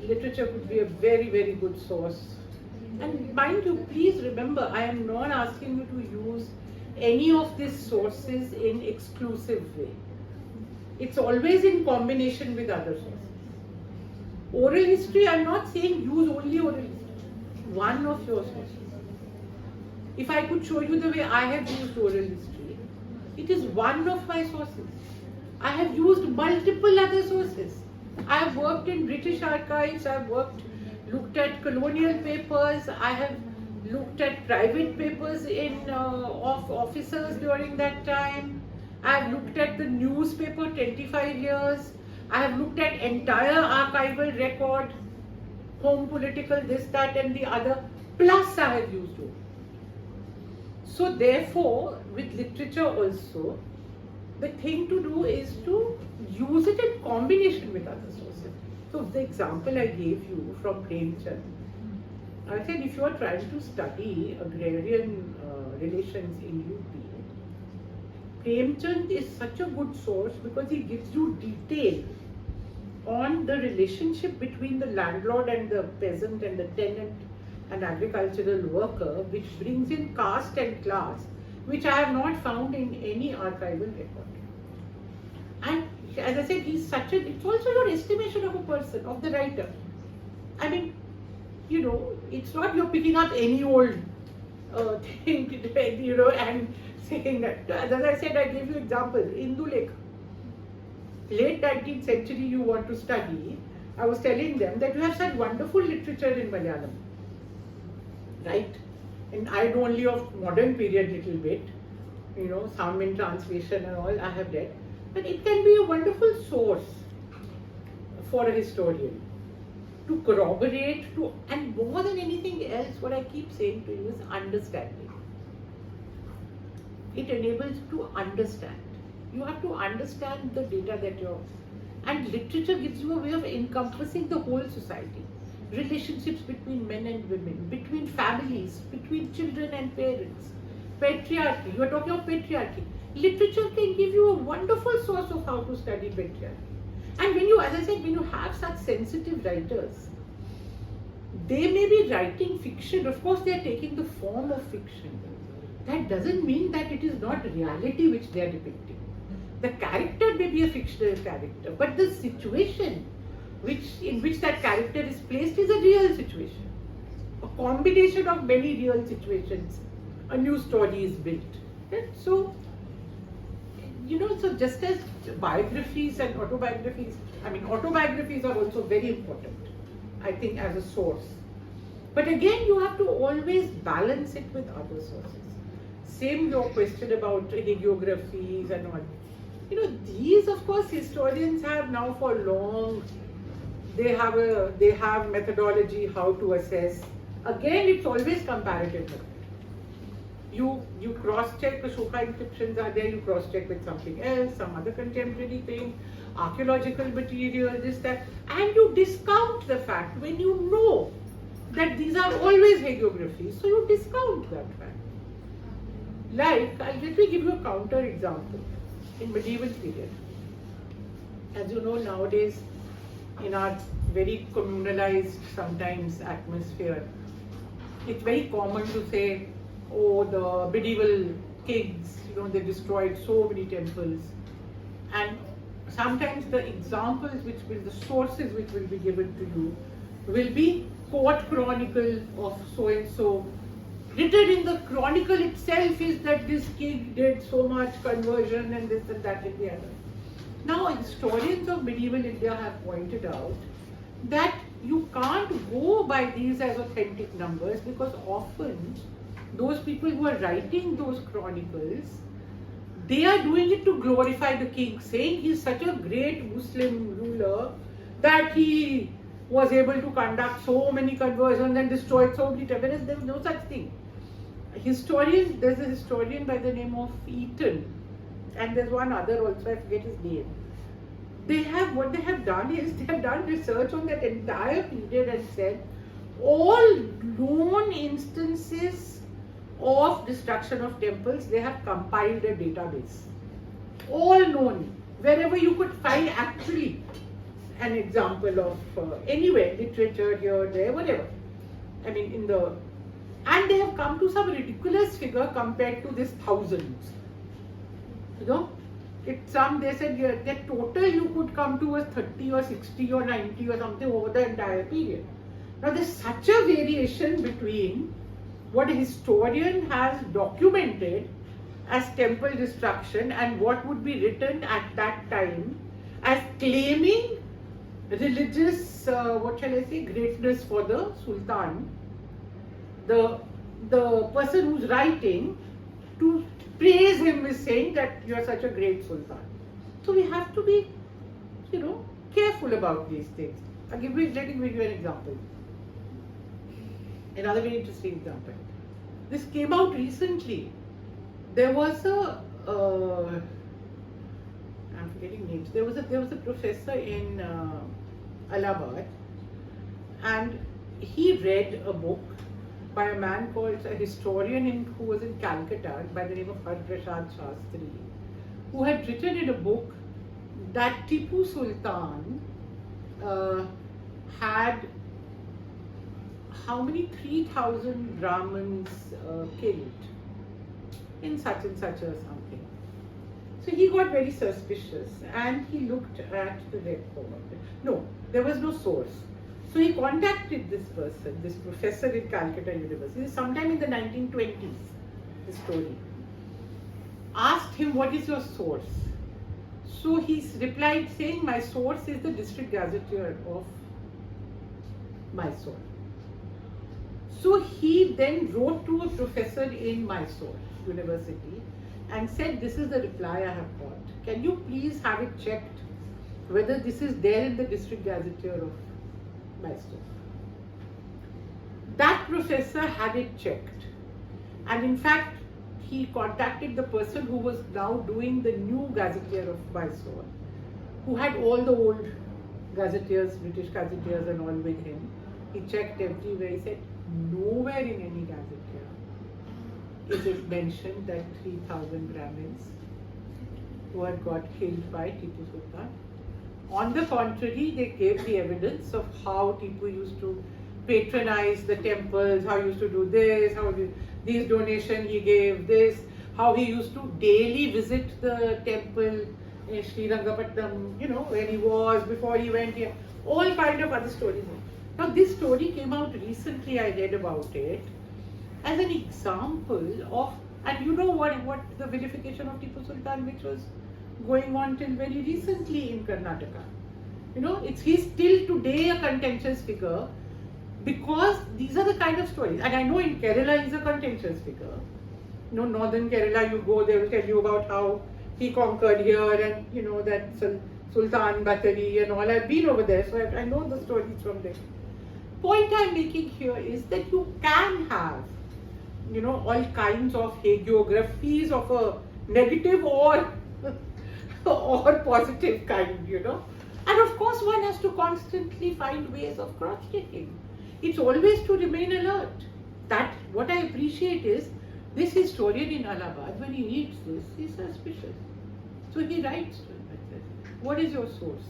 literature could be a very, very good source. And mind you, please remember, I am not asking you to use any of these sources in exclusive way. It's always in combination with other sources. Oral history, I'm not saying use only oral history. One of your sources. If I could show you the way I have used oral history, it is one of my sources. I have used multiple other sources. I have worked in British archives, I have looked at colonial papers, I have looked at private papers of officers during that time. I have looked at the newspaper 25 years. I have looked at entire archival record, home political, this, that and the other, plus I have used it. So therefore, with literature also, the thing to do is to use it in combination with other sources. So the example I gave you from Premchand, I said if you are trying to study agrarian relations in UP, Premchand is such a good source because he gives you detail on the relationship between the landlord and the peasant and the tenant and agricultural worker, which brings in caste and class, which I have not found in any archival record. And as I said, it's also your estimation of a person, of the writer. I mean, it's not you're picking up any old thing, and saying that. As I said, I gave you example, Indulekha. Late 19th century you want to study, I was telling them that you have such wonderful literature in Malayalam, right? And I know only of modern period little bit, some in translation and all I have read, but it can be a wonderful source for a historian to corroborate, and more than anything else, what I keep saying to you is understanding. It enables you to understand. You have to understand the data that and literature gives you a way of encompassing the whole society. Relationships between men and women, between families, between children and parents, patriarchy. You are talking of patriarchy. Literature can give you a wonderful source of how to study patriarchy. And as I said, when you have such sensitive writers, they may be writing fiction. Of course, they are taking the form of fiction. That doesn't mean that it is not reality which they are depicting. The character may be a fictional character, but the situation in which that character is placed is a real situation. a combination of many real situations, a new story is built. Right? So, so just as biographies and autobiographies, autobiographies are also very important, I think, as a source. But again, you have to always balance it with other sources. Same your question about hagiographies and all. These, of course, historians have now for long. They have methodology how to assess. Again, it's always comparative. You cross-check, the Ashoka inscriptions are there, you cross-check with something else, some other contemporary thing, archaeological material, this, that, and you discount the fact when you know that these are always hagiographies, so you discount that fact. Like, let me give you a counter example. In medieval period, as you know, nowadays, in our very communalized sometimes atmosphere, it's very common to say, oh, the medieval kings, they destroyed so many temples. And sometimes the examples the sources which will be given to you will be court chronicle of so and so. Written in the chronicle itself is that this king did so much conversion and this and that and the other. Now, historians of medieval India have pointed out that you can't go by these as authentic numbers, because often those people who are writing those chronicles, they are doing it to glorify the king, saying he's such a great Muslim ruler that he was able to conduct so many conversions and destroyed so many temples. There was no such thing. There's a historian by the name of Eaton, and there's one other also, I forget his name. What they have done is they have done research on that entire period and said all known instances of destruction of temples, they have compiled a database. All known, wherever you could find actually an example of anywhere, literature here, there, whatever. And they have come to some ridiculous figure compared to this thousands. They said that total you could come to was 30 or 60 or 90 or something over the entire period. Now there's such a variation between what a historian has documented as temple destruction and what would be written at that time as claiming religious, greatness for the Sultan. The person who's writing to praise him is saying that you are such a great Sultan. So we have to be, careful about these things. Let me give you an example. Another very interesting example. This came out recently. There was I'm forgetting names. There was a professor in Allahabad, and he read a book by a man called a historian who was in Calcutta by the name of Harprasad Shastri, who had written in a book that Tipu Sultan had how many 3,000 Brahmins killed in such and such or something. So he got very suspicious and he looked at the record. No, there was no source. So he contacted this person, this professor in Calcutta University, sometime in the 1920s, the story. Asked him, what is your source? So he replied saying, my source is the district gazetteer of Mysore. So he then wrote to a professor in Mysore University and said, this is the reply I have got. Can you please have it checked whether this is there in the district gazetteer of Mysore? That professor had it checked, and in fact he contacted the person who was now doing the new gazetteer of Mysore, who had all the old gazetteers, British gazetteers and all with him. He checked everywhere. He said nowhere in any gazetteer is it mentioned that 3,000 Brahmins who had got killed by Tipu Sultan. On the contrary, they gave the evidence of how Tipu used to patronize the temples, how he used to do this, how these donations he gave this, how he used to daily visit the temple in Srirangapatnam, where he was before he went here. All kind of other stories. Now this story came out recently, I read about it, as an example of, and you know what the vilification of Tipu Sultan, which was going on till very recently in Karnataka. You know, he's still today a contentious figure because these are the kind of stories. And I know in Kerala he's a contentious figure. You know, northern Kerala, you go, they will tell you about how he conquered here and, you know, that Sultan Batari and all. I've been over there, so I know the stories from there. Point I'm making here is that you can have, you know, all kinds of hagiographies of a negative or positive kind, you know. And of course one has to constantly find ways of cross-checking. It's always to remain alert. That, what I appreciate is, this historian in Allahabad, when he reads this, he's suspicious. So he writes to him and says, what is your source?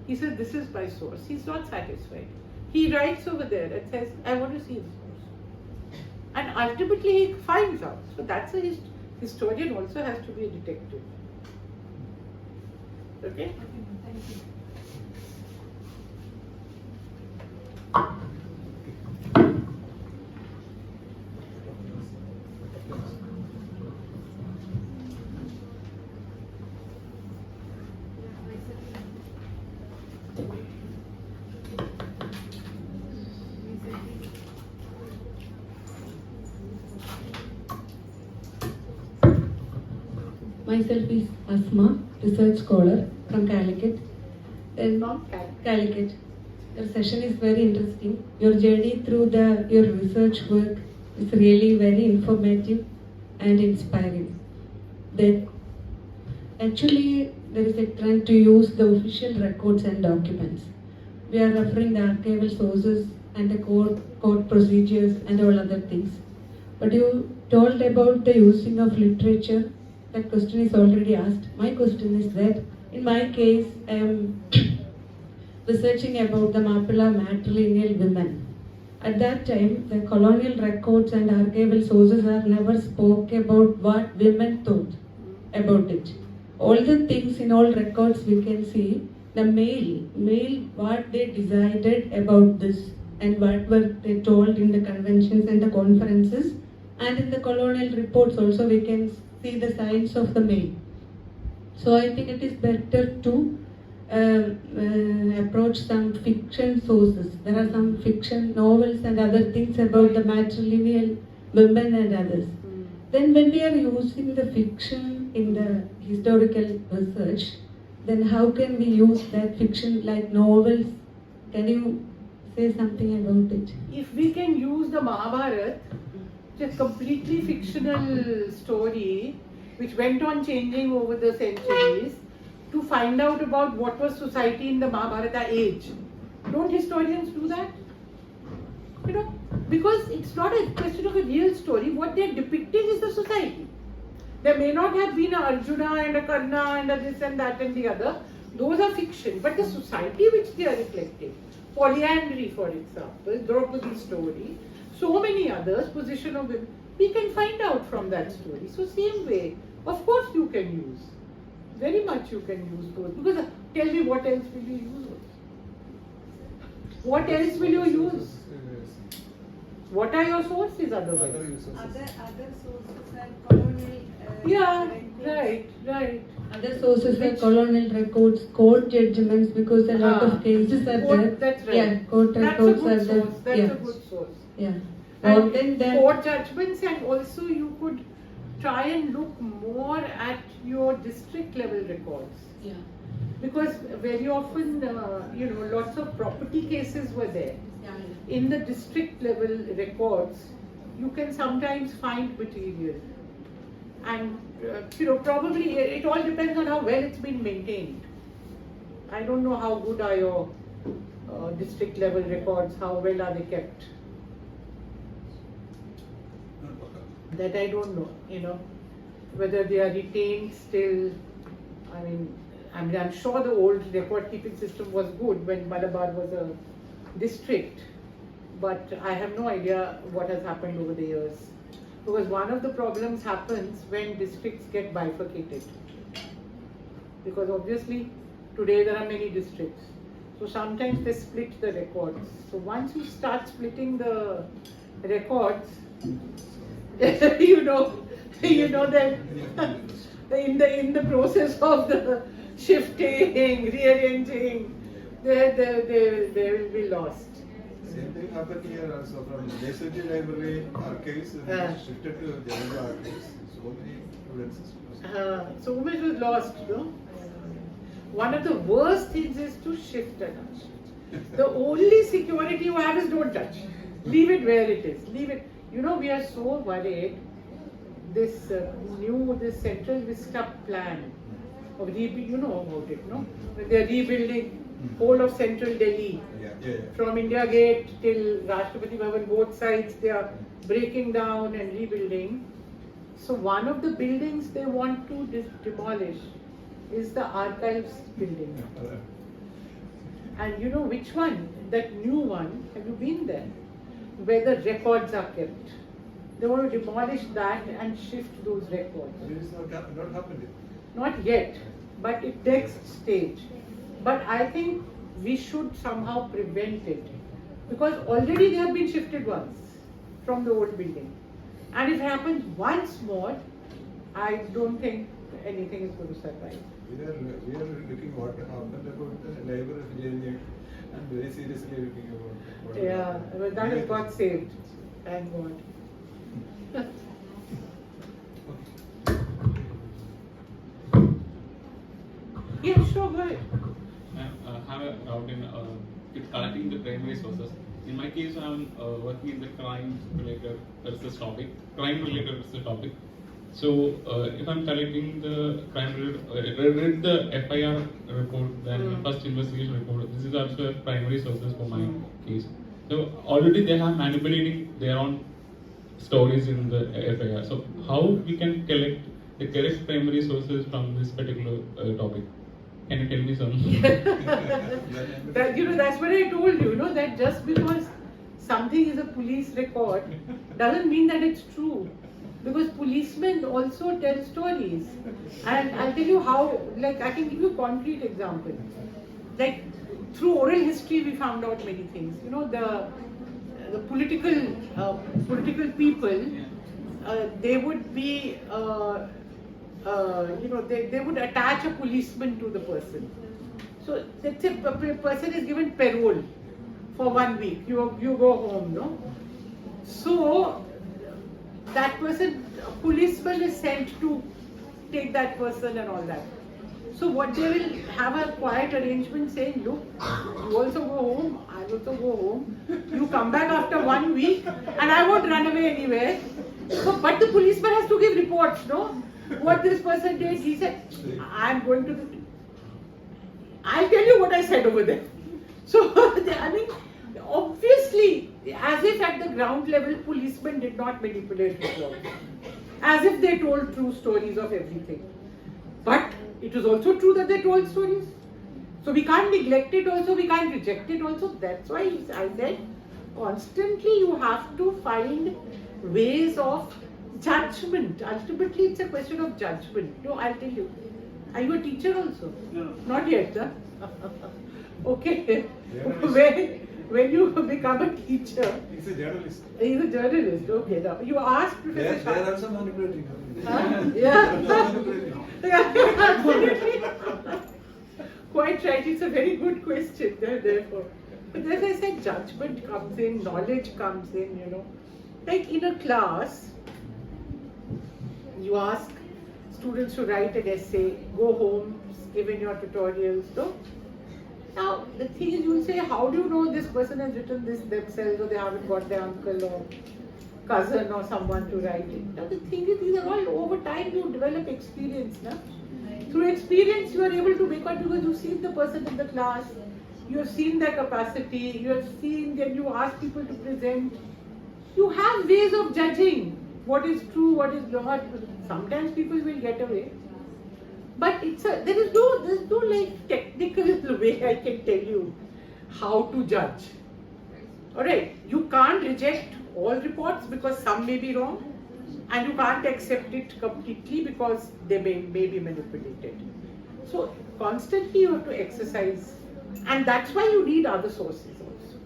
He says, this is my source. He's not satisfied. He writes over there and says, I want to see the source. And ultimately he finds out. So that's a historian also has to be a detective. Okay? Thank you. Myself is Asma, research scholar from Calicut. From Calicut. Your session is very interesting. Your journey through your research work is really very informative and inspiring. Actually, there is a trend to use the official records and documents. We are referring the archival sources and the court procedures and all other things. But you told about the using of literature. That question is already asked. My question is that, in my case, I am researching about the Mappila matrilineal women. At that time, the colonial records and archival sources are never spoke about what women thought about it. All the things in all records we can see, the male, what they decided about this and what were they told in the conventions and the conferences, and in the colonial reports also we can see the signs of the male. So I think it is better to approach some fiction sources. There are some fiction novels and other things about the matrilineal women and others. Then when we are using the fiction in the historical research, then how can we use that fiction like novels? Can you say something about it? If we can use the Mahabharata, which is a completely fictional story which went on changing over the centuries, to find out about what was society in the Mahabharata age. Don't historians do that? You know, because it's not a question of a real story. What they're depicting is the society. There may not have been a Arjuna and a Karna and a this and that and the other. Those are fiction. But the society which they are reflecting, polyandry for example, Draupadi's story, so many others, position of women, we can find out from that story. So same way, of course you can use. Very much you can use those. Because tell me what else will you use? What else will you use? What are your sources otherwise? Other sources are colonial. Yeah, right. Other sources are colonial records, court judgments, because a lot of cases are there. That's right. Yeah, court That's a records good are there. source. That's Yeah. a good source. Yeah. And Then that, court judgments, and also you could try and look more at your district level records. yeah. Because very often, lots of property cases were there. In the district level records, you can sometimes find material. And, probably it all depends on how well it's been maintained. I don't know how good are your district level records, how well are they kept. That I don't know, whether they are retained still. I mean, I'm sure the old record keeping system was good when Malabar was a district, but I have no idea what has happened over the years. Because one of the problems happens when districts get bifurcated. Because obviously today there are many districts. So So sometimes they split the records. So once you start splitting the records, you know that in the process of the shifting, rearranging, they will be lost. Same thing happened here also from Desuji Library archives shifted to Janova archives. So many evidences. So much was lost, no? One of the worst things is to shift it. The only security you have is don't touch. Leave it where it is. Leave it. You know, we are so worried. This this Central Vista plan of you know about it, no? They are rebuilding whole of Central Delhi. From India Gate till Rashtrapati Bhavan, both sides they are breaking down and rebuilding. So one of the buildings they want to demolish is the archives building. And you know which one? That new one, have you been there? Where the records are kept. They want to demolish that and shift those records. It is not happened. Not yet, but it next stage. But I think we should somehow prevent it, because already they have been shifted once from the old building, and if it happens once more, I don't think anything is going to survive. We are looking what happened about the library of JNU and very seriously looking about what Yeah, but that has got saved, thank God. Yeah, sure, go ahead. I have a doubt in with collecting the primary sources. In my case, I'm working in the crime-related research topic. Crime-related research topic. So, if I'm collecting the crime-related, read the FIR report, then first investigation report. This is also a primary sources for my case. So already they have manipulating their own stories in the FIR. So how we can collect the correct primary sources from this particular topic? Can you tell me something? That, that's what I told you, that just because something is a police record doesn't mean that it's true. Because policemen also tell stories. And I'll tell you how, I can give you a concrete example. Through oral history we found out many things. The political people, they would be they would attach a policeman to the person. So let's say a person is given parole for 1 week. You go home, no? So that person, a policeman is sent to take that person and all that. So what they will have a quiet arrangement saying, look, you also go home, I also go home. You come back after 1 week and I won't run away anywhere. So, but the policeman has to give reports, no? What this person did, he said, I'm going to I'll tell you what I said over there. So, I mean, obviously, as if at the ground level, policemen did not manipulate reports. As if they told true stories of everything. But it is also true that they told stories. So we can't neglect it also, we can't reject it also. That's why I said, constantly you have to find ways of judgment. Ultimately, it's a question of judgment. No, I'll tell you. Are you a teacher also? No. Not yet, huh? Okay. When you become a teacher. He's a journalist. He's a journalist, okay. Now, you asked Professor They are also manipulating. Yeah. Absolutely. Quite right. It's a very good question, therefore. But as I said, judgment comes in, knowledge comes in, Like in a class, you ask students to write an essay, go home, give in your tutorials, no? Now, the thing is, you'll say, how do you know this person has written this themselves, or they haven't got their uncle or cousin or someone to write it? Now, the thing is, these are all over time you develop experience, no? Through experience, you are able to make out because you've seen the person in the class, you have seen their capacity, you have seen them, you ask people to present. You have ways of judging what is true, what is not. Sometimes people will get away. But there is no like technical way I can tell you how to judge. Alright, you can't reject all reports because some may be wrong, and you can't accept it completely because they may be manipulated. So constantly you have to exercise And that's why you need other sources also,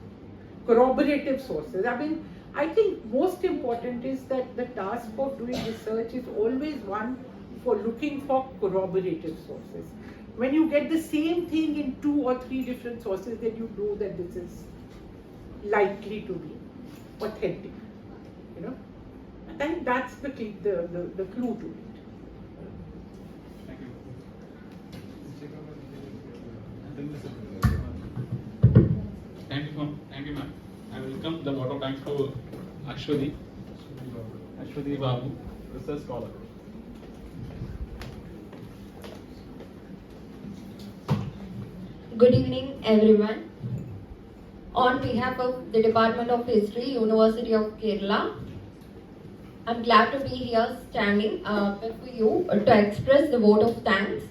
corroborative sources. I mean, I think most important is that the task of doing research is always one for looking for corroborative sources. When you get the same thing in 2 or 3 different sources, then you know that this is likely to be authentic. You know, I think that's the clue to it. Thank you. Thank you, ma'am. I welcome the vote of thanks to Ashwati Babu, research scholar. Good evening, everyone. On behalf of the Department of History, University of Kerala, I'm glad to be here standing before you to express the vote of thanks.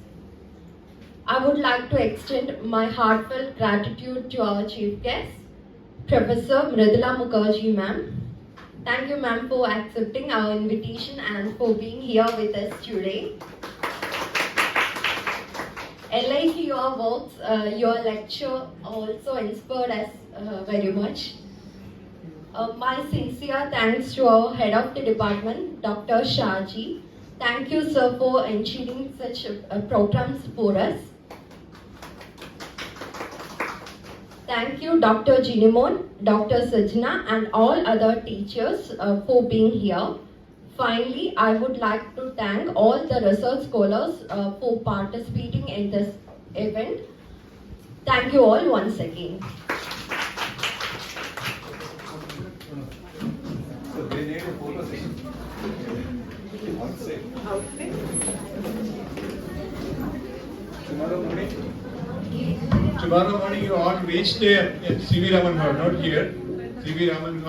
I would like to extend my heartfelt gratitude to our chief guest, Professor Mridula Mukherjee, ma'am. Thank you, ma'am, for accepting our invitation and for being here with us today. Like your works, your lecture also inspired us very much. My sincere thanks to our head of the department, Dr. Shahji. Thank you, sir, for ensuring such programs for us. Thank you, Dr. Jinimon, Dr. Sajna, and all other teachers for being here. Finally, I would like to thank all the research scholars for participating in this event. Thank you all once again. So they need a photo session. Outside. Outside. Tomorrow morning you all reach there at C.V. Raman Hall, not here. C.V. Raman Hall.